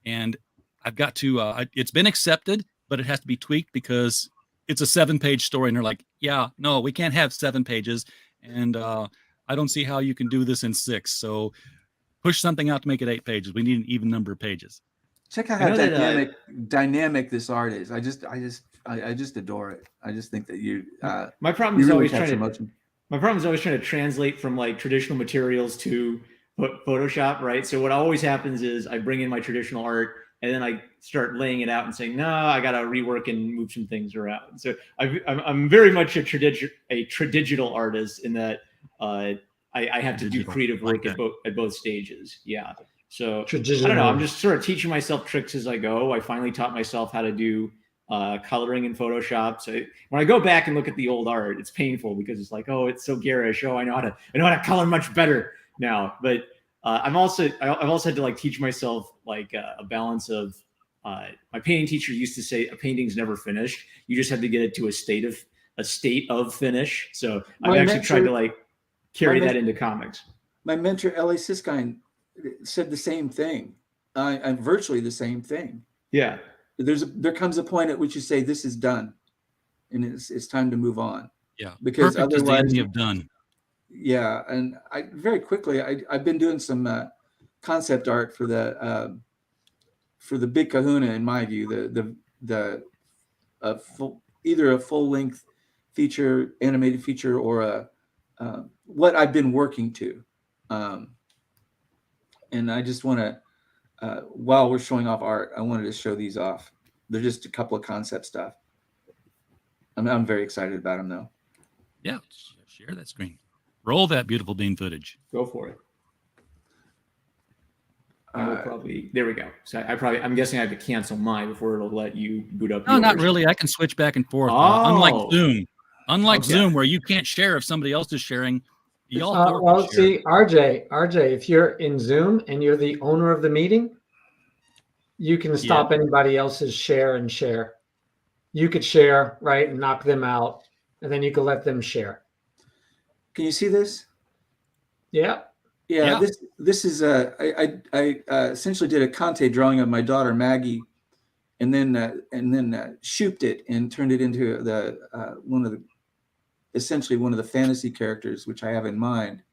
And I've got to, it's been accepted, but it has to be tweaked because it's a 7-page story. And they're like, yeah, no, we can't have 7 pages. And I don't see how you can do this in 6. So push something out to make it 8 pages. We need an even number of pages. Check out I how know that, dynamic this art is. I just adore it. I just think that you. my problem you is really always capture trying to. emotion. My problem is always trying to translate from like traditional materials to Photoshop, right? So what always happens is I bring in my traditional art and then I start laying it out and saying, no, I got to rework and move some things around. So I'm very much a tradigital artist in that I have to do creative work at both stages. Yeah. So I don't know. I'm just sort of teaching myself tricks as I go. I finally taught myself how to do coloring in Photoshop. So when I go back and look at the old art, it's painful because it's like, oh, it's so garish. Oh, I know how to color much better now. But I've also had to like teach myself like a balance of. My painting teacher used to say a painting's never finished. You just have to get it to a state of finish. So I've actually tried to like carry that into comics. My mentor Ellie Siskine said the same thing. I'm virtually the same thing. Yeah. There comes a point at which you say this is done, and it's time to move on. Yeah, because perfect is the enemy of done. Yeah, and I very quickly I've been doing some concept art for the Big Kahuna, in my view, either a full length feature, animated feature, or what I've been working to, and I just want to. While we're showing off art, I wanted to show these off. They're just a couple of concept stuff. I'm very excited about them, though. Yeah, share that screen. Roll that beautiful bean footage. Go for it. There we go. So I'm guessing I have to cancel mine before it'll let you boot up. No, not really. I can switch back and forth. Unlike Zoom, where you can't share if somebody else is sharing. Well, see, RJ, if you're in Zoom and you're the owner of the meeting, you can stop anybody else's share and share. You could share, right, and knock them out, and then you can let them share. Can you see this? Yeah. Yeah. This is I essentially did a Conte drawing of my daughter Maggie, and then shooped it and turned it into essentially one of the fantasy characters, which I have in mind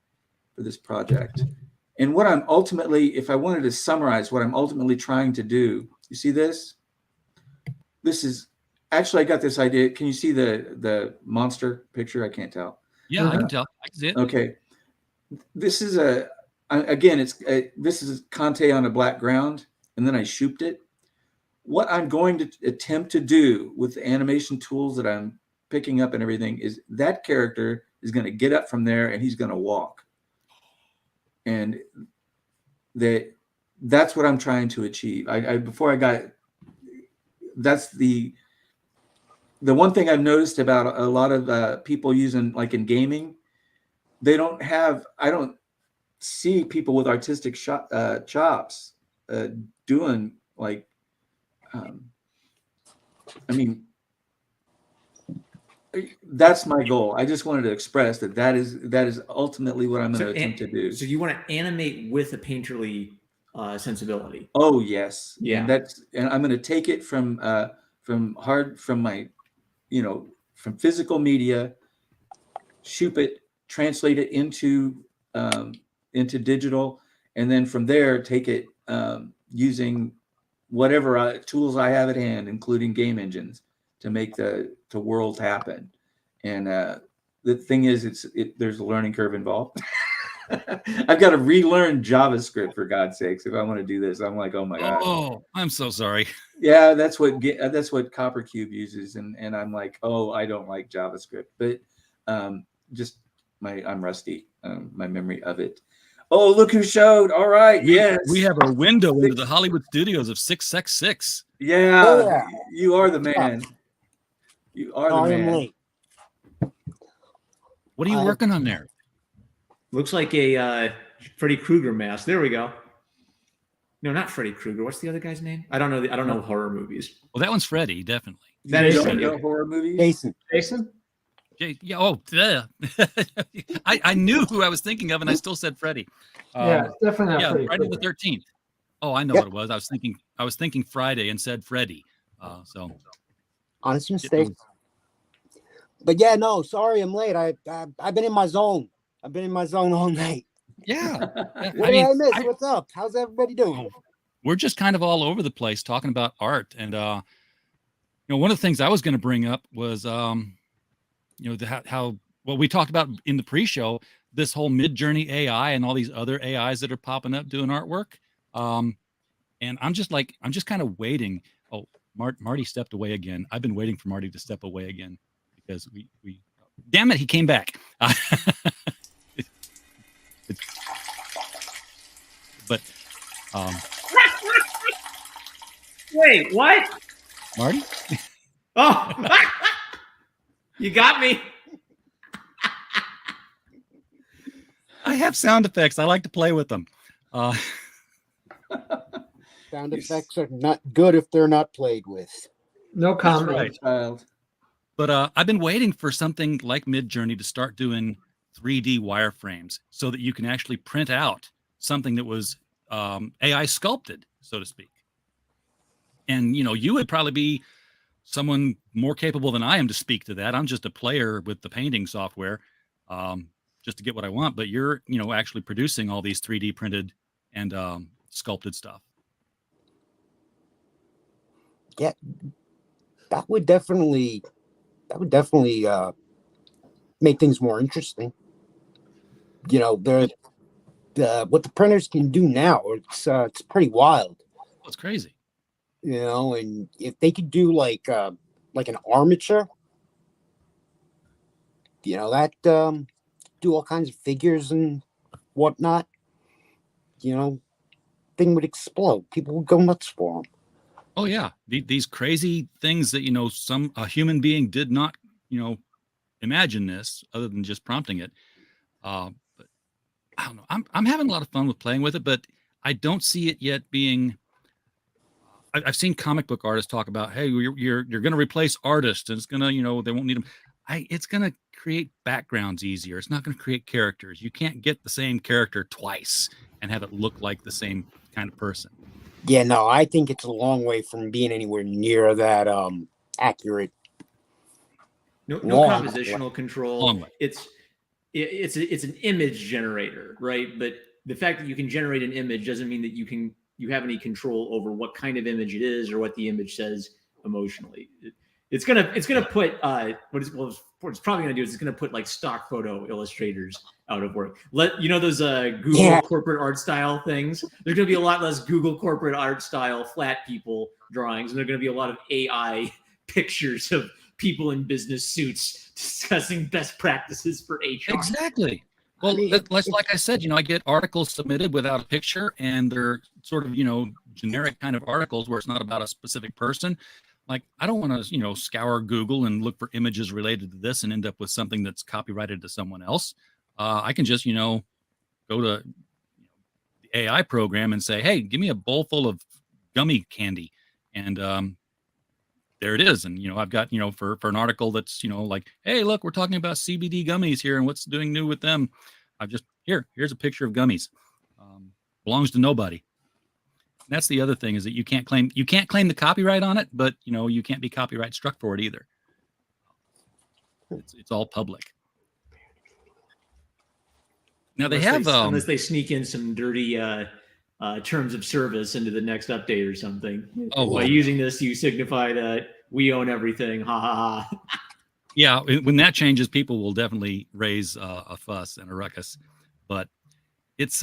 for this project. And what I'm ultimately, if I wanted to summarize what I'm ultimately trying to do, you see this? This is, actually I got this idea. Can you see the monster picture? I can't tell. Yeah, I can tell. I can see it. Okay. This is this is Conte on a black ground, and then I shooped it. What I'm going to attempt to do with the animation tools that I'm picking up and everything is that character is going to get up from there and he's going to walk. And that's what I'm trying to achieve. That's the one thing I've noticed about a lot of people using, like in gaming, I don't see people with artistic chops doing like, that's my goal. I just wanted to express that is ultimately what I'm going to attempt to do. So you want to animate with a painterly sensibility. Oh yes, yeah. And I'm going to take it from physical media, shoop it, translate it into digital, and then from there take it using whatever tools I have at hand, including game engines, to make the world happen. And the thing is, there's a learning curve involved. I've got to relearn JavaScript, for God's sakes, if I want to do this. I'm like, oh my God. Oh, I'm so sorry. Yeah, that's what Coppercube uses, and I'm like, oh, I don't like JavaScript, but I'm rusty. My memory of it. Oh, look who showed! All right, yes, we have a window into the Hollywood studios of 6x6. Yeah, you are the man. You are the man. Late. What are you working on there? Looks like a Freddy Krueger mask. There we go. No, not Freddy Krueger. What's the other guy's name? I don't know. I don't know horror movies. Well, that one's Freddy, definitely. That is Freddy. Horror movies. Jason. Yeah. Oh, duh. I knew who I was thinking of, and I still said Freddy. Yeah, it's definitely not Yeah, Freddy Friday the Krueger. 13th. Oh, I know Yep. what it was. I was thinking Friday and said Freddy. So Honest get mistake. those- But yeah, no, sorry, I'm late. I've been in my zone. I've been in my zone all night. yeah. What I did mean, I miss? What's up? How's everybody doing? we're just kind of all over the place talking about art, and one of the things I was going to bring up was how what we talked about in the pre-show, this whole Mid-Journey AI and all these other AIs that are popping up doing artwork. And I'm just kind of waiting. Oh, Marty stepped away again. I've been waiting for Marty to step away again because we damn it, he came back. But Wait, what? Marty? Oh, you got me. I have sound effects. I like to play with them. Sound effects are not good if they're not played with. No comment. right. Child. But I've been waiting for something like Midjourney to start doing 3D wireframes so that you can actually print out something that was AI sculpted, so to speak. And, you would probably be someone more capable than I am to speak to that. I'm just a player with the painting software just to get what I want. But you're, actually producing all these 3D printed and sculpted stuff. Yeah, that would definitely make things more interesting. What the printers can do now, it's pretty wild. It's crazy. And if they could do like an armature, that do all kinds of figures and whatnot, thing would explode. People would go nuts for them. Oh yeah, these crazy things that a human being did not imagine this other than just prompting it. But I don't know. I'm having a lot of fun with playing with it, but I don't see it yet being. I've seen comic book artists talk about, hey, you're going to replace artists, and it's going to they won't need them. It's going to create backgrounds easier. It's not going to create characters. You can't get the same character twice and have it look like the same kind of person. Yeah, no, I think it's a long way from being anywhere near that accurate. No Long compositional way. control. Long way. It's an image generator, right? But the fact that you can generate an image doesn't mean that you have any control over what kind of image it is or what the image says emotionally. It's gonna put what it's probably gonna do is it's gonna put like stock photo illustrators out of work. Those Google corporate art style things. There's gonna be a lot less Google corporate art style flat people drawings, and there's gonna be a lot of AI pictures of people in business suits discussing best practices for HR. Exactly. Well, like I said, I get articles submitted without a picture, and they're sort of, generic kind of articles where it's not about a specific person. Like, I don't want to, scour Google and look for images related to this and end up with something that's copyrighted to someone else. I can just, go to the AI program and say, hey, give me a bowl full of gummy candy. And there it is. And, I've got, for an article that's, like, hey, look, we're talking about CBD gummies here and what's doing new with them. Here's a picture of gummies. Belongs to nobody. And that's the other thing is that you can't claim the copyright on it, but, you can't be copyright struck for it either. It's all public. Now unless they sneak in some dirty terms of service into the next update or something. By using this, you signify that we own everything. Ha ha ha. Yeah, when that changes, people will definitely raise a fuss and a ruckus. But it's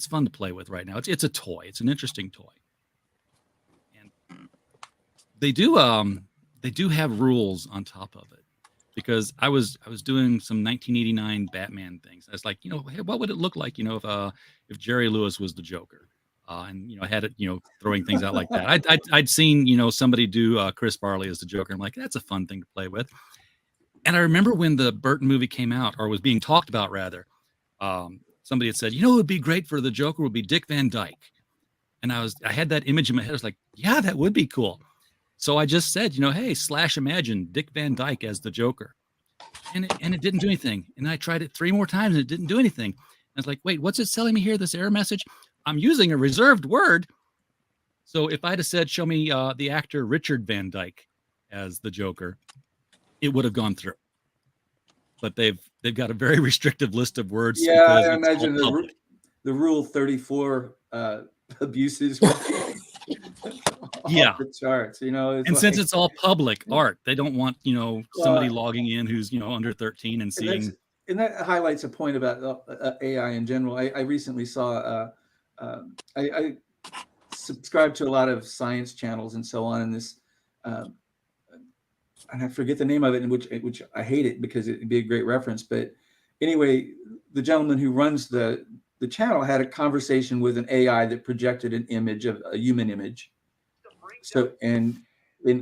fun to play with right now. It's a toy. It's an interesting toy, and they do have rules on top of it. Because I was doing some 1989 Batman things. I was like, hey, what would it look like, if Jerry Lewis was the Joker, and I had it, throwing things out like that. I'd seen somebody do Chris Farley as the Joker. I'm like, that's a fun thing to play with. And I remember when the Burton movie came out, or was being talked about rather, somebody had said, it would be great for the Joker would be Dick Van Dyke, and I had that image in my head. I was like, yeah, that would be cool. So I just said, hey, slash imagine Dick Van Dyke as the Joker. And it didn't do anything. And I tried it 3 more times and it didn't do anything. I was like, wait, what's it telling me here? This error message? I'm using a reserved word. So if I'd have said, show me the actor Richard Van Dyke as the Joker, it would have gone through. But they've got a very restrictive list of words. Yeah, because I it's all imagine public. the Rule 34 abuses. Yeah. Off the charts, And since it's all public art, they don't want, somebody logging in who's, under 13 and seeing. And that highlights a point about AI in general. I recently saw, I subscribe to a lot of science channels and so on, and this, and I forget the name of it, in which I hate it because it'd be a great reference. But anyway, the gentleman who runs the channel had a conversation with an AI that projected an image of a human image. So and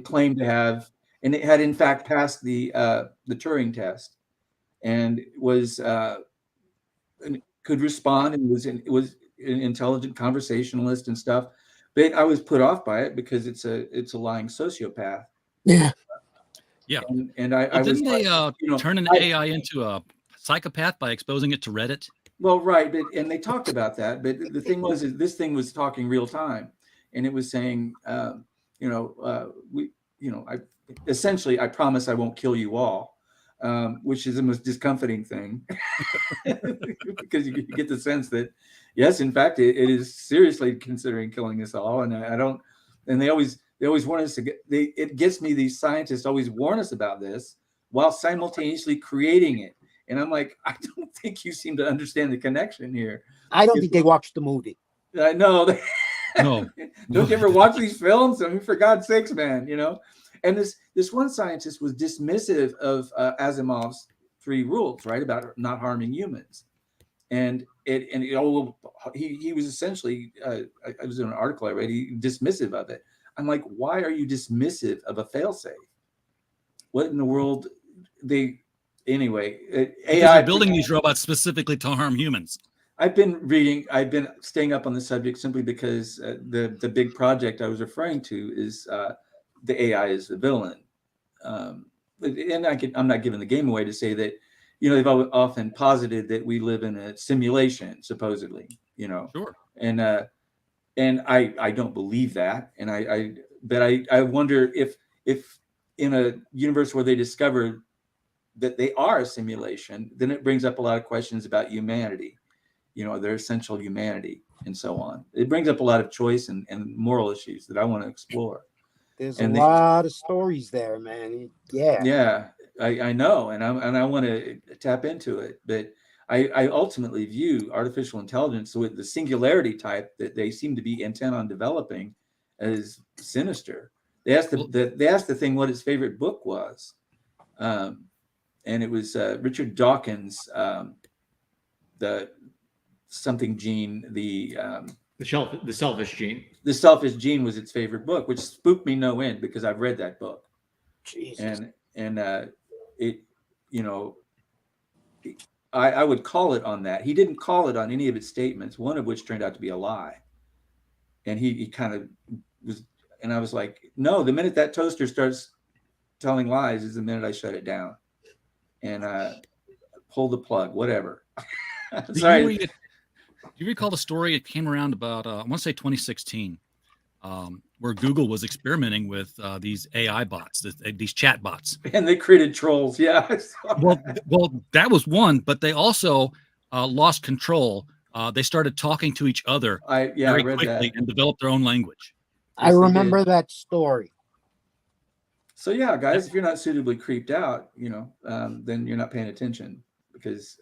claimed to have, and it had in fact passed the Turing test, and was and could respond, and it was an intelligent conversationalist and stuff. But I was put off by it because it's a lying sociopath. Yeah. Yeah. And I didn't was they turn an AI into a psychopath by exposing it to Reddit? Well, right, and they talked about that. But the thing was, is this thing was talking real time, and it was saying, I promise I won't kill you all, which is the most discomforting thing, because you get the sense that, yes, in fact, it is seriously considering killing us all, and I don't. And they always warn us it gets me. These scientists always warn us about this while simultaneously creating it. And I'm like, I don't think you seem to understand the connection here. I don't think they watched the movie. I know. No. Don't you ever watch these films? I mean, for God's sakes, man, And this one scientist was dismissive of Asimov's 3 rules, right, about not harming humans. And he was essentially, I was in an article I read, dismissive of it. I'm like, why are you dismissive of a failsafe? What in the world? Anyway, AI. They're building these robots specifically to harm humans. I've been staying up on the subject simply because the big project I was referring to is the AI is the villain. And I'm not giving the game away to say that, they've often posited that we live in a simulation, supposedly, Sure. And I don't believe that. And I wonder if in a universe where they discover that they are a simulation, then it brings up a lot of questions about humanity, their essential humanity and so on. It brings up a lot of choice and moral issues that I want to explore. There's a lot of stories there, man. Yeah. Yeah, I know. And I want to tap into it, but I ultimately view artificial intelligence with the singularity type that they seem to be intent on developing as sinister. They asked the thing what its favorite book was. And it was Richard Dawkins, the something gene, the selfish gene. The Selfish Gene was its favorite book, which spooked me no end because I've read that book. Jesus. And it, I would call it on that. He didn't call it on any of its statements, one of which turned out to be a lie. And he kind of was, and I was like, no, the minute that toaster starts telling lies is the minute I shut it down and pull the plug, whatever. Sorry. Do you recall the story? It came around about, I want to say 2016, where Google was experimenting with these AI bots, these chat bots. And they created trolls. Yeah. Well, that was one, but they also lost control. They started talking to each other very quickly and developed their own language. I remember that story. So yeah, guys, if you're not suitably creeped out, then you're not paying attention, because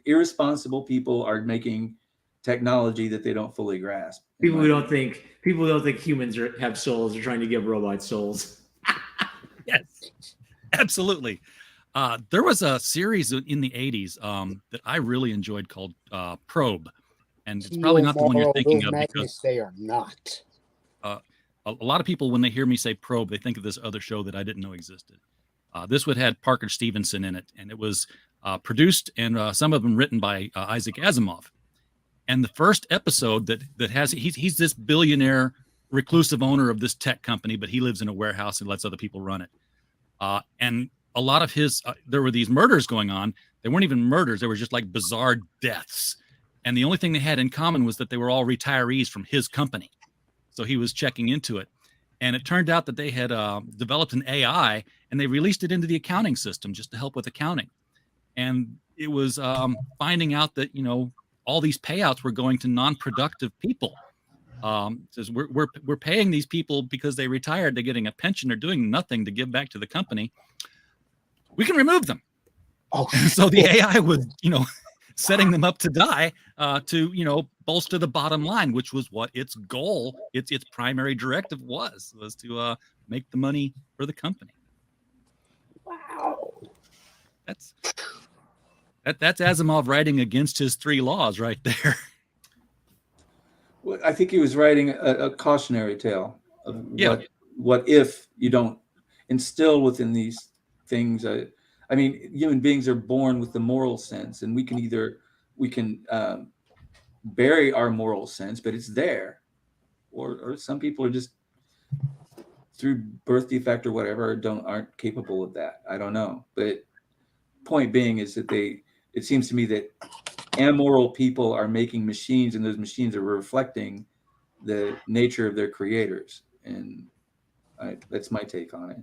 irresponsible people are making technology that they don't fully grasp. People don't think humans have souls are trying to give robots souls. Yes, absolutely. There was a series in the 80s that I really enjoyed called Probe, and it's probably not the one you're thinking of, because they are not. A lot of people, when they hear me say Probe, they think of this other show that I didn't know existed. This one had Parker Stevenson in it, and it was produced and some of them written by Isaac Asimov. And the first episode that has, he's this billionaire reclusive owner of this tech company, but he lives in a warehouse and lets other people run it. And a lot of his, there were these murders going on. They weren't even murders. They were just like bizarre deaths. And the only thing they had in common was that they were all retirees from his company. So he was checking into it. And it turned out that they had developed an AI and they released it into the accounting system just to help with accounting. And it was finding out that, you know, all these payouts were going to non-productive people. Says we're paying these people because they retired, they're getting a pension, they're doing nothing to give back to the company. We can remove them. Oh, so the AI was, you know, setting them up to die to, you know, bolster the bottom line, which was what its goal, its primary directive was to make the money for the company. wow. That's Asimov writing against his 3 laws right there. Well, I think he was writing a cautionary tale of what if you don't instill within these things. I mean, human beings are born with the moral sense, and we can bury our moral sense, but it's there, or some people are just through birth defect or whatever aren't capable of that. I don't know, but point being is that it seems to me that amoral people are making machines, and those machines are reflecting the nature of their creators, and that's my take on it.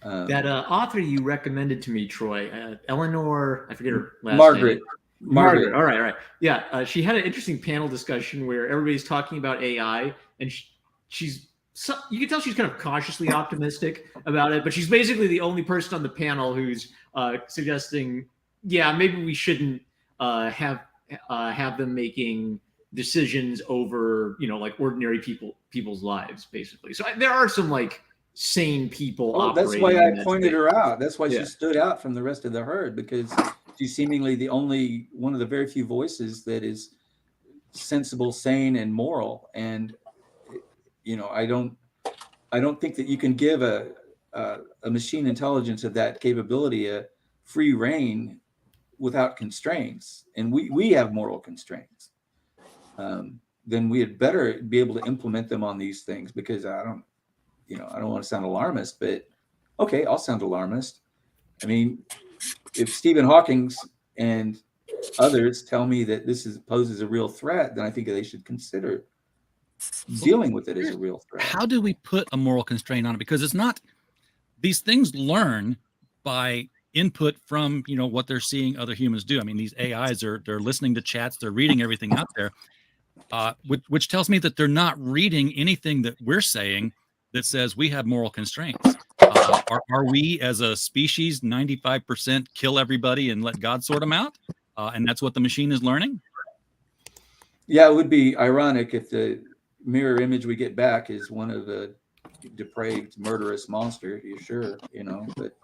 That author you recommended to me, Troy, Eleanor, I forget her last Margaret. name. Margaret. All right. Yeah, she had an interesting panel discussion where everybody's talking about AI, and she's you can tell she's kind of cautiously optimistic about it, but she's basically the only person on the panel who's suggesting, yeah, maybe we shouldn't have them making decisions over, you know, like ordinary people's lives, basically. So there are some like sane people. Oh, that's why I pointed her out. That's why she stood out from the rest of the herd, because she's seemingly the only one of the very few voices that is sensible, sane, and moral. And you know, I don't think that you can give a machine intelligence of that capability a free reign without constraints. And we have moral constraints. Then we had better be able to implement them on these things, because I don't want to sound alarmist, but okay, I'll sound alarmist. I mean, if Stephen Hawking and others tell me that this poses a real threat, then I think they should consider dealing with it as a real threat. How do we put a moral constraint on it? Because it's not, these things learn by input from, you know, what they're seeing other humans do. I mean, these AIs they're listening to chats, they're reading everything out there, which tells me that they're not reading anything that we're saying that says we have moral constraints. Are we as a species 95% kill everybody and let God sort them out? And that's what the machine is learning? Yeah, it would be ironic if the mirror image we get back is one of the depraved, murderous monster. You're sure, you know, but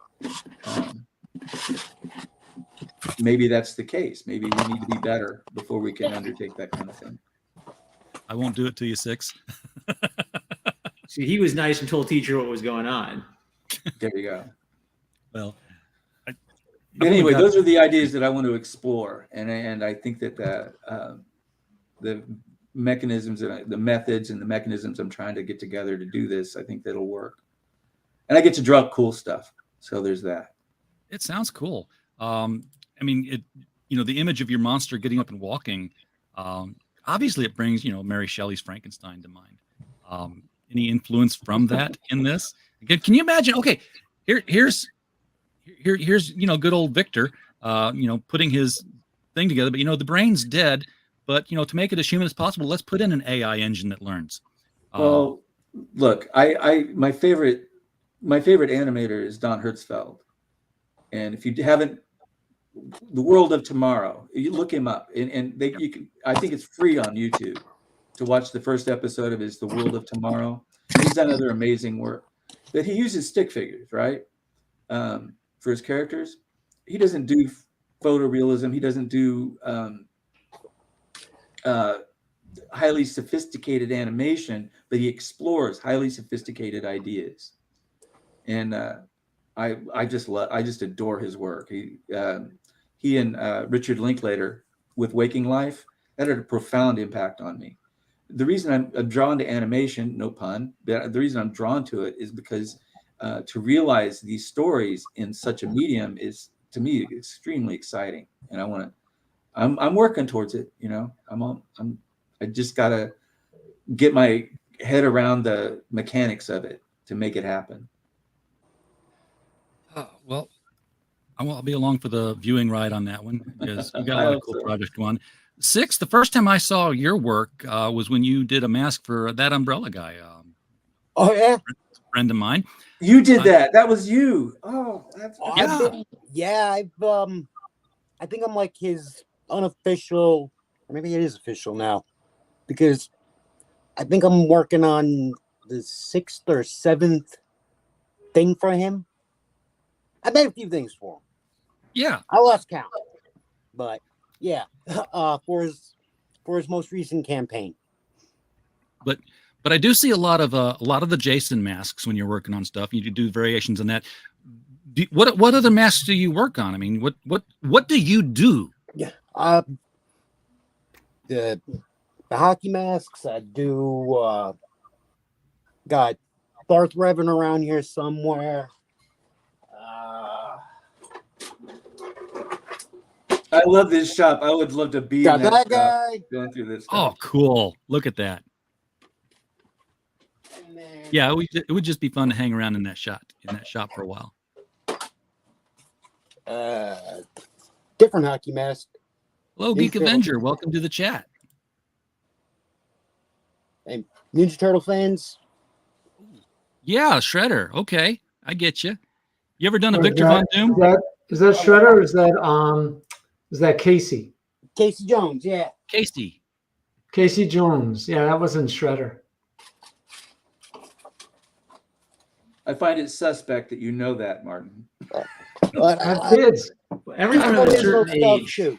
maybe that's the case. Maybe we need to be better before we can undertake that kind of thing. I won't do it to you, 6. See, he was nice and told teacher what was going on. There you go. Well, anyway, those are the ideas that I want to explore, and I think that the mechanisms and the methods and the mechanisms I'm trying to get together to do this, I think that'll work. And I get to draw up cool stuff, so there's that. It sounds cool. I mean, the image of your monster getting up and walking. Obviously, it brings Mary Shelley's Frankenstein to mind. Any influence from that in this? Again, can you imagine? Okay, here's good old Victor, putting his thing together. But the brain's dead. But to make it as human as possible, let's put in an AI engine that learns. Well, look, my favorite animator is Don Hertzfeld, and if you haven't, The World of Tomorrow, you look him up, and I think it's free on YouTube to watch the first episode of his The World of Tomorrow. He's done other amazing work, but he uses stick figures, right, for his characters. He doesn't do photorealism. He doesn't do highly sophisticated animation, but he explores highly sophisticated ideas, and I just adore his work. He and Richard Linklater with Waking Life, that had a profound impact on me. the reason I'm drawn to animation, no pun, but the reason I'm drawn to it is because to realize these stories in such a medium is, to me, extremely exciting, and I'm working towards it. You know, I just gotta get my head around the mechanics of it to make it happen. Well, I'll be along for the viewing ride on that one because you got a I lot of hope cool so. projects going. Six, the first time I saw your work was when you did a mask for that umbrella guy, Oh yeah. friend of mine. You did that. That was you. Oh, that's I think I'm like his unofficial, or maybe it is official now, because I think I'm working on the 6th or 7th thing for him. I made a few things for him. Yeah. I lost count, but yeah, for his most recent campaign. But I do see a lot of the Jason masks when you're working on stuff. You do variations on that. What other masks do you work on? I mean, what do you do? Yeah. The hockey masks I do. Got Darth Revan around here somewhere. I love this shop. I would love to be Got in that that shop, guy. going through this Oh, stuff. cool! Look at that. Yeah, it would just be fun to hang around in that shop for a while. Different hockey mask. Hello, Geek Avenger. Welcome to the chat. Hey, Ninja Turtle fans. Yeah, Shredder. Okay, I get you. You ever done a Victor Von Doom? Is that Shredder? Or is that Casey? Casey Jones, yeah. Casey Jones. Yeah, that wasn't Shredder. I find it suspect that you know that, Martin. I have kids. Everyone of a certain stuff age, too.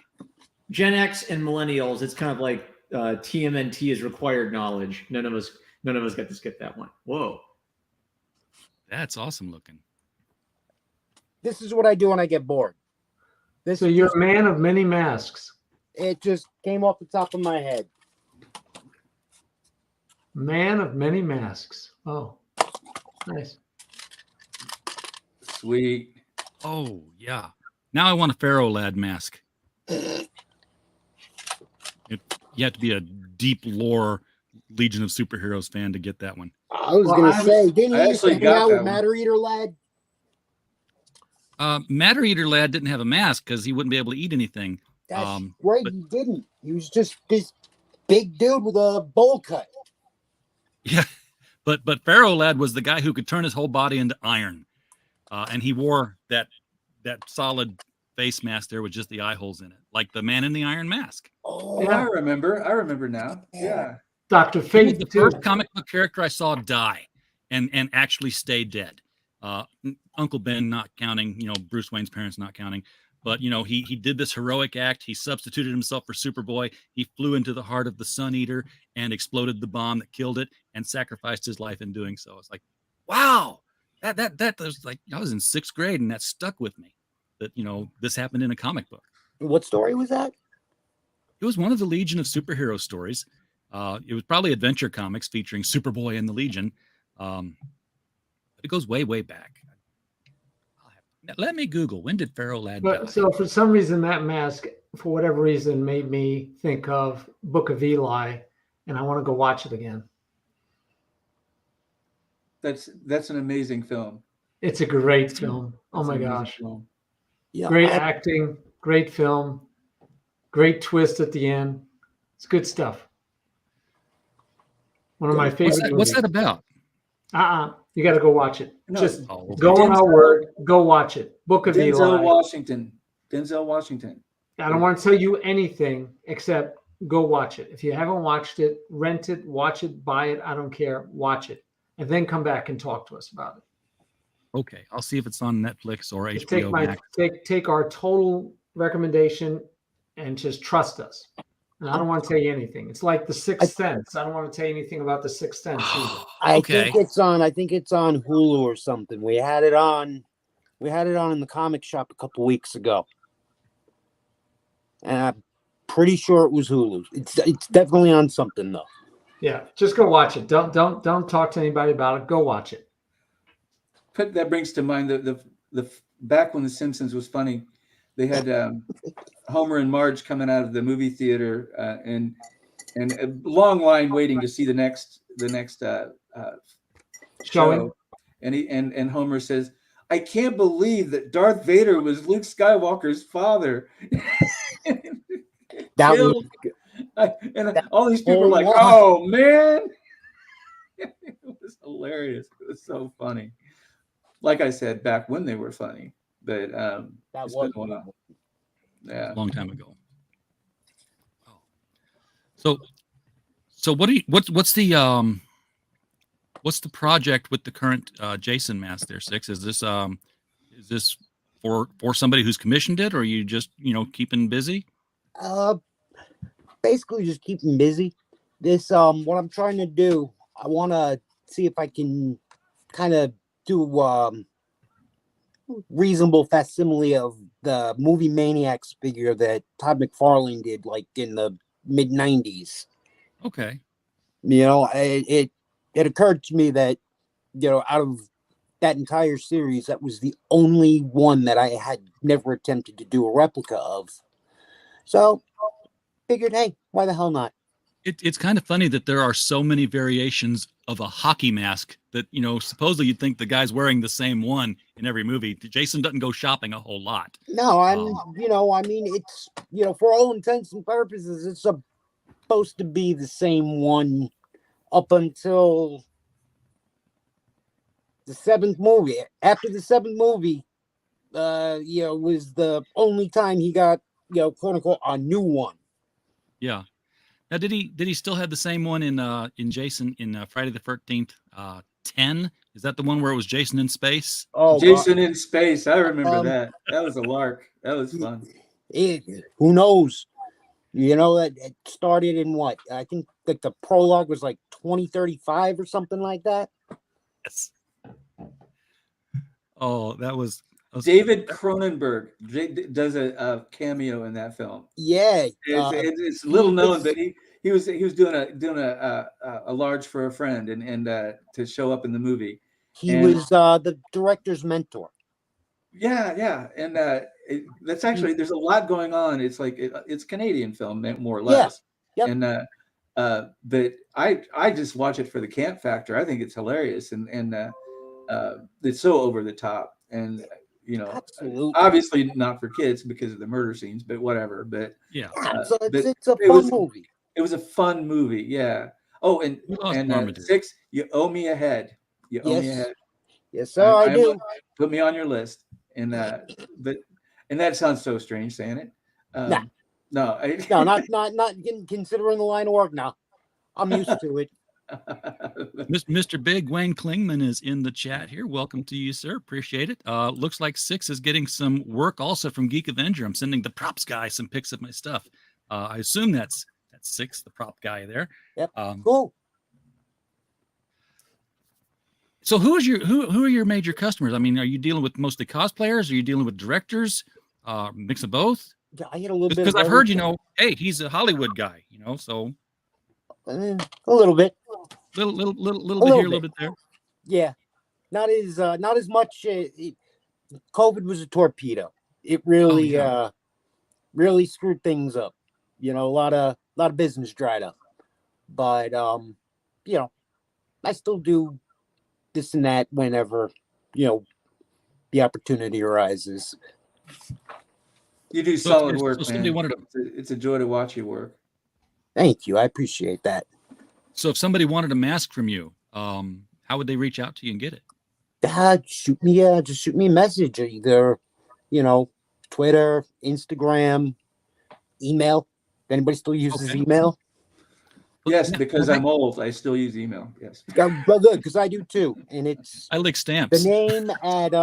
Gen X and millennials, it's kind of like TMNT is required knowledge. None of us got to skip that one. Whoa. That's awesome looking. This is what I do when I get bored. So you're a man of many masks. It just came off the top of my head. Man of many masks. Oh, nice. Sweet. Oh yeah. Now I want a Pharaoh Lad mask. You have to be a deep lore Legion of Superheroes fan to get that one. I was gonna say, didn't you used to hang out with one. Matter Eater Lad? Matter Eater Lad didn't have a mask because he wouldn't be able to eat anything. That's right, he didn't. He was just this big dude with a bowl cut. Yeah, but Pharaoh Lad was the guy who could turn his whole body into iron, and he wore that solid face mask there with just the eye holes in it, like the Man in the Iron Mask. Oh, yeah. I remember now. Yeah. Dr. He Fate, was the first comic book character I saw die and actually stay dead. Uncle Ben not counting, Bruce Wayne's parents not counting, but he did this heroic act. He substituted himself for Superboy. He flew into the heart of the Sun Eater and exploded the bomb that killed it and sacrificed his life in doing so. It's like, wow, that was like, I was in 6th grade and that stuck with me, that this happened in a comic book. What story was that? It was one of the Legion of Superhero stories. It was probably Adventure Comics featuring Superboy and the Legion. But it goes way, way back. Let me Google, when did Pharaoh Lad die? So for some reason, that mask, for whatever reason, made me think of Book of Eli, and I want to go watch it again. That's an amazing film. It's a great film. Oh my gosh. Yeah, great acting, great film, great twist at the end. It's good stuff. One of my favorite movies. What's that about? You got to go watch it. No, Just go on our word. Go watch it. Book of Eli. Denzel Washington. I don't want to tell you anything except go watch it. If you haven't watched it, rent it, watch it, buy it. I don't care. Watch it. And then come back and talk to us about it. Okay. I'll see if it's on Netflix or HBO Max. Take our total recommendation and just trust us. And I don't want to tell you anything. It's like The Sixth Sense. I don't want to tell you anything about The Sixth Sense either. I think it's on Hulu or something. We had it on in the comic shop a couple weeks ago. And I'm pretty sure it was Hulu. It's definitely on something though. Yeah, just go watch it. Don't talk to anybody about it. Go watch it. But that brings to mind the back when The Simpsons was funny, they had Homer and Marge coming out of the movie theater and a long line waiting to see the next Showing. show, and Homer says, "I can't believe that Darth Vader was Luke Skywalker's father." That was Killed. And all these people whole are like, line. "Oh man!" It was hilarious. It was so funny. Like I said, back when they were funny, but that it's was been a while. Yeah. A long time ago. Oh. So what's the project with the current Jason mask there, Six? Is this for somebody who's commissioned it, or are you just keeping busy? Basically just keeping busy. This what I'm trying to do, I want to see if I can kind of do reasonable facsimile of the movie Maniacs figure that Todd McFarlane did like in the mid 90s. Okay. It occurred to me that out of that entire series, that was the only one that I had never attempted to do a replica of. So figured, hey, why the hell not? It's kind of funny that there are so many variations of a hockey mask that, supposedly you'd think the guy's wearing the same one in every movie. Jason doesn't go shopping a whole lot. No, it's, for all intents and purposes, it's supposed to be the same one up until the seventh movie. After the seventh movie, was the only time he got, quote unquote, a new one. Yeah. Now, did he still have the same one in Jason in Friday the 13th 10? Is that the one where it was Jason in space? Oh, Jason God. in space. I remember that. That was a lark. That was fun. Who knows? That it started in what? I think like the prologue was like 2035 or something like that. Yes. Oh, that was David Cronenberg does a cameo in that film. Yeah, it's little known, but he was doing a large for a friend and to show up in the movie. He was the director's mentor. Yeah, and that's actually, there's a lot going on. It's like it's Canadian film, more or less. Yep. And but I just watch it for the camp factor. I think it's hilarious, and it's so over the top, and Absolutely. obviously not for kids because of the murder scenes, but whatever. But yeah, so it's a fun movie. It was a fun movie, yeah. Oh, and Six, you owe me a head. You owe me a head. Yes, sir, I do. Put me on your list, and that sounds so strange saying it. No, not considering the line of work now. I'm used to it. Mr. Big Wayne Klingman is in the chat here. Welcome to you, sir. Appreciate it. Looks like Six is getting some work also from Geek Avenger. I'm sending the props guy some pics of my stuff. I assume that's Six, the prop guy there. Yep. Cool. So who are your major customers? I mean, are you dealing with mostly cosplayers? Are you dealing with directors? Mix of both? I get a little bit because I've heard, hey, he's a Hollywood guy, so a little bit. Little bit here, a little bit there. Yeah, not as much. COVID was a torpedo. It really, really screwed things up. A lot of business dried up. But I still do this and that whenever the opportunity arises. You do solid work, so man. It's a joy to watch you work. Thank you. I appreciate that. So if somebody wanted a mask from you, how would they reach out to you and get it? Just shoot me a message, either, Twitter, Instagram, email. If anybody still uses email? Yes, because I'm old. I still use email. Yes. Well, good, because I do too. And it's I lick stamps. The name at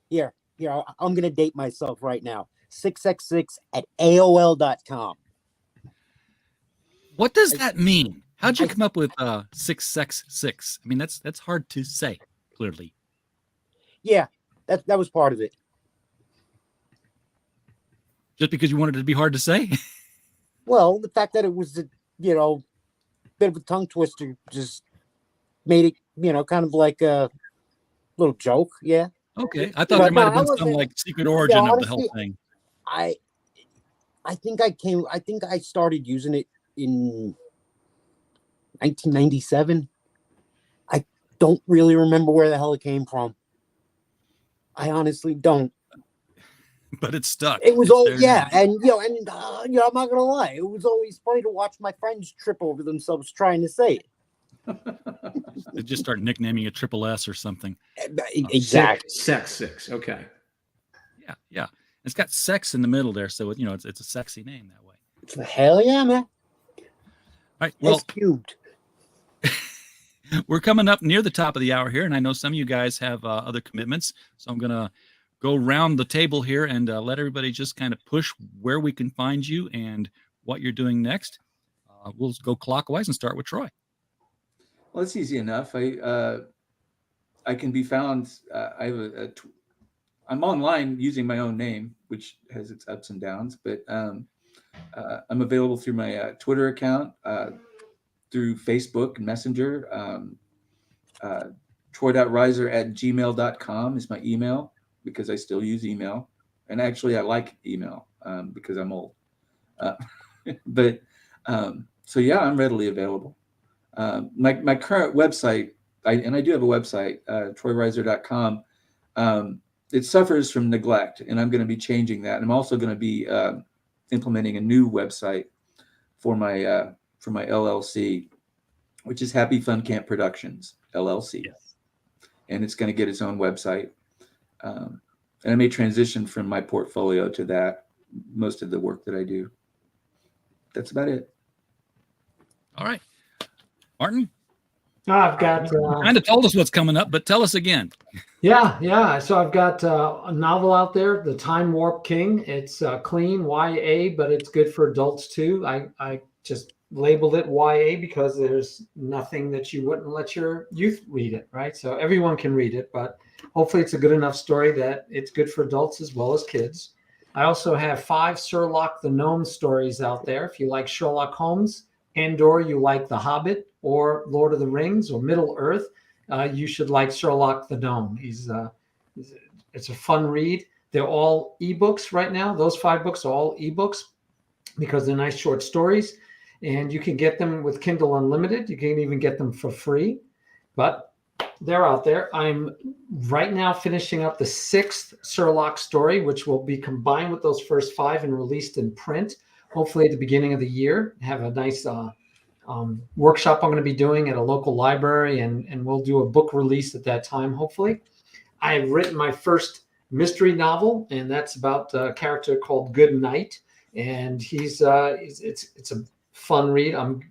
here, I'm gonna date myself right now. 6x6@AOL.com. What does that mean? How'd you come up with 6x6? I mean, that's hard to say, clearly. Yeah, that was part of it. Just because you wanted it to be hard to say? Well, the fact that it was, bit of a tongue twister. Just made it, kind of like a little joke. Yeah. Okay, I thought But there might no, have I been some wasn't. like secret origin of the whole Honestly, thing. I think I started using it in 1997. I don't really remember where the hell it came from. I honestly don't. But it's stuck. It was It's all there now. and I'm not gonna lie. It was always funny to watch my friends trip over themselves trying to say it. They just start nicknaming it Triple S or something. Exactly. Six. Okay. Yeah. It's got sex in the middle there, so it's a sexy name that way. Hell yeah, man. All right. Well, S cubed. we're coming up near the top of the hour here, and I know some of you guys have other commitments, so I'm gonna go around the table here and let everybody just kind of push where we can find you and what you're doing next. We'll go clockwise and start with Troy. Well, it's easy enough. I can be found. I have I'm online using my own name, which has its ups and downs, but I'm available through my Twitter account, through Facebook and Messenger. Troy.riser@gmail.com is my email, because I still use email. And actually, I like email because I'm old. So yeah, I'm readily available. My current website, I do have a website, troyriser.com. It suffers from neglect, and I'm going to be changing that. And I'm also going to be implementing a new website for my LLC, which is Happy Fun Camp Productions LLC. Yes. And it's going to get its own website. And I may transition from my portfolio to that, most of the work that I do. That's about it. All right. Martin? I've got kind of told us what's coming up, but tell us again. Yeah. So I've got a novel out there, The Time Warp King. It's clean YA, but it's good for adults too. I just labeled it YA because there's nothing that you wouldn't let your youth read it, right? So everyone can read it, but hopefully it's a good enough story that it's good for adults as well as kids. I also have 5 Sherlock the Gnome stories out there. If you like Sherlock Holmes, and/or you like The Hobbit or Lord of the Rings or Middle Earth, you should like Sherlock the Gnome. It's a fun read. They're all ebooks right now. Those 5 books are all ebooks because they're nice short stories, and you can get them with Kindle Unlimited. You can even get them for free, but they're out there. I'm right now finishing up the 6th Sherlock story, which will be combined with those first 5 and released in print, hopefully at the beginning of the year. Have a nice workshop I'm going to be doing at a local library, and we'll do a book release at that time, hopefully. I have written my first mystery novel, and that's about a character called Good Night, and it's a fun read. I'm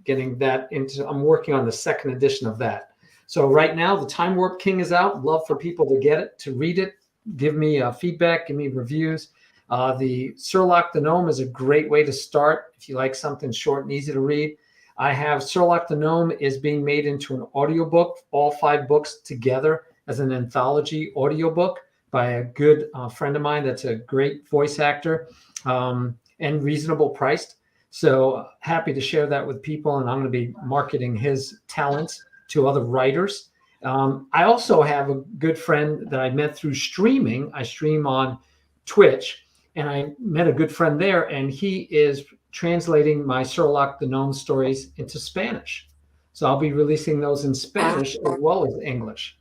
working on the 2nd edition of that. So right now, The Time Warp King is out. Love for people to get it, to read it, give me feedback, give me reviews. The Sherlock the Gnome is a great way to start if you like something short and easy to read. I have Sherlock the Gnome is being made into an audiobook, all 5 books together as an anthology audiobook by a good friend of mine that's a great voice actor and reasonable priced. So happy to share that with people, and I'm going to be marketing his talents to other writers. I also have a good friend that I met through streaming. I stream on Twitch, and I met a good friend there, and he is translating my Sherlock the Gnome stories into Spanish. So I'll be releasing those in Spanish as well as English.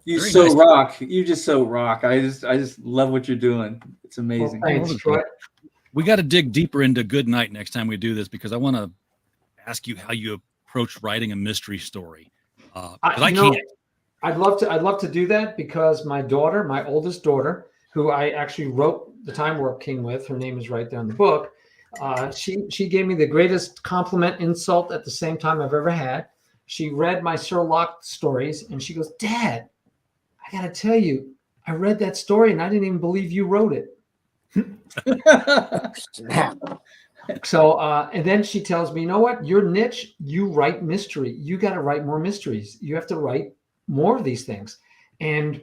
You just so rock. I just love what you're doing. It's amazing. Well, thanks, Troy. We got to dig deeper into Good Night next time we do this, because I want to ask you how you approach writing a mystery story. I can't. I'd love to do that, because my daughter, my oldest daughter, who I actually wrote The Time Warp King with, her name is right there in the book. She gave me the greatest compliment, insult at the same time I've ever had. She read my Sherlock stories, and she goes, "Dad, I got to tell you, I read that story and I didn't even believe you wrote it." So, and then she tells me, "You know what? Your niche, you write mystery. You got to write more mysteries. You have to write more of these things." And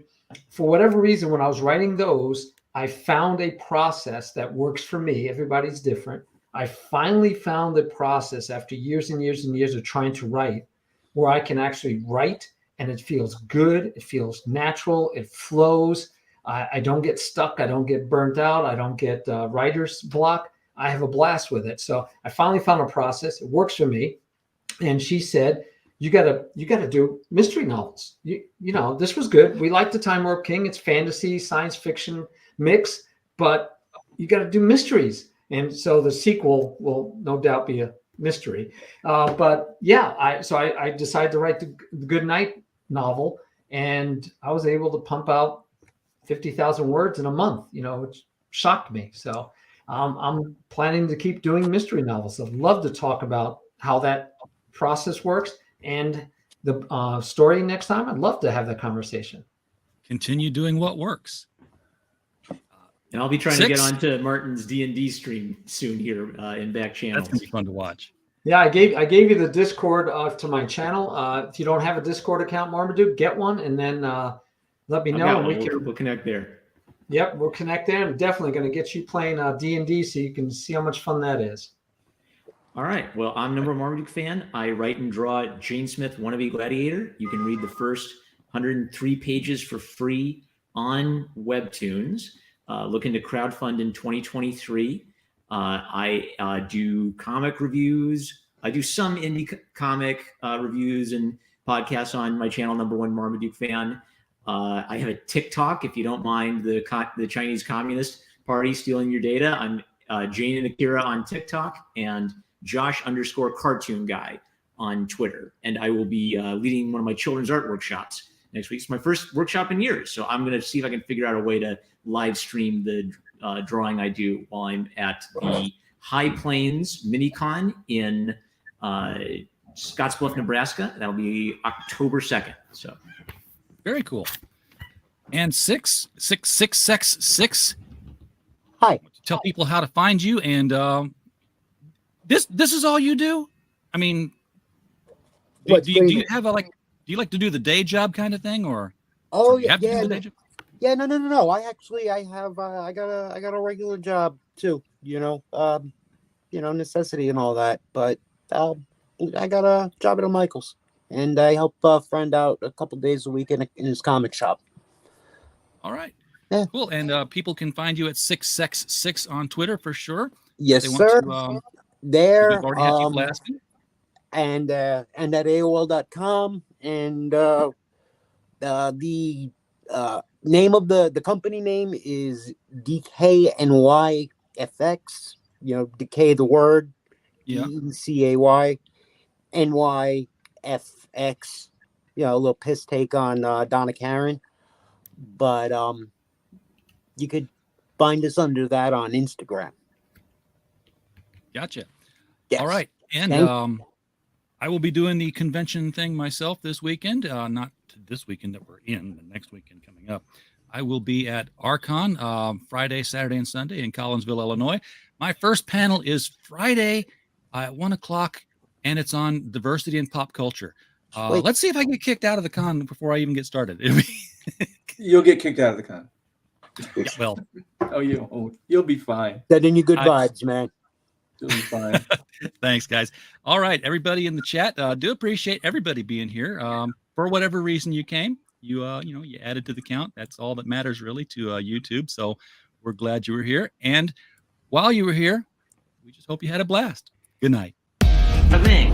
for whatever reason, when I was writing those, I found a process that works for me. Everybody's different. I finally found the process after years and years and years of trying to write, where I can actually write and it feels good. It feels natural. It flows. I don't get stuck. I don't get burnt out. I don't get writer's block. I have a blast with it. So I finally found a process. It works for me. And she said, you gotta do mystery novels. You know, this was good. We like the Time Warp King. It's fantasy, science fiction mix, but you got to do mysteries. And so the sequel will no doubt be a mystery. But yeah, I decided to write the Good Night novel, and I was able to pump out 50,000 words in a month, you know, which shocked me. So I'm planning to keep doing mystery novels. I'd love to talk about how that process works and the story next time. I'd love to have that conversation. Continue doing what works. And I'll be trying to get onto Martin's D&D stream soon here in back channels. That's going to be fun to watch. Yeah, I gave you the Discord to my channel. If you don't have a Discord account, Marmaduke, get one, and then let me know. And we'll connect there. Yep, we'll connect there. I'm definitely going to get you playing D&D so you can see how much fun that is. All right. Well, I'm number one Marmaduke fan. I write and draw Jane Smith Wannabe Gladiator. You can read the first 103 pages for free on Webtoons. Looking to crowdfund in 2023. I do comic reviews. I do some indie comic reviews and podcasts on my channel, number one Marmaduke fan. I have a TikTok, if you don't mind the Chinese Communist Party stealing your data. I'm Jane and Akira on TikTok and Josh_cartoon guy on Twitter. And I will be leading one of my children's art workshops next week. It's my first workshop in years. So I'm going to see if I can figure out a way to live stream the drawing I do while I'm at the High Plains Minicon in Scottsbluff, Nebraska. That'll be October 2nd. So very cool. And six. Hi. Tell people how to find you. And this is all you do? I mean, do you have a do you like to do the day job kind of thing, or? Oh yeah, no. I have I got a regular job too. Necessity and all that. But I got a job at Michael's, and I help a friend out a couple days a week in his comic shop. All right. Yeah. Cool. And people can find you at 6sex6 on Twitter for sure. Yes, sir. There. And at AOL.com, and the name of the company name is DKNYFX. Decay the word. Yeah. DCAY NYFX. A little piss take on Donna Karen, but you could find us under that on Instagram. Gotcha. Yes. All right. And I will be doing the convention thing myself this weekend. Not this weekend that we're in, the next weekend coming up. I will be at Archon Friday, Saturday, and Sunday in Collinsville, Illinois. My first panel is Friday at 1:00, and it's on diversity and pop culture. Let's see if I get kicked out of the con before I even get started. You'll get kicked out of the con. Yeah, well, you'll be fine. Sending you good vibes, man. You'll be fine. Thanks, guys. All right, everybody in the chat, do appreciate everybody being here. For whatever reason you came, you added to the count. That's all that matters really to YouTube. So we're glad you were here. And while you were here, we just hope you had a blast. Good night. Bang.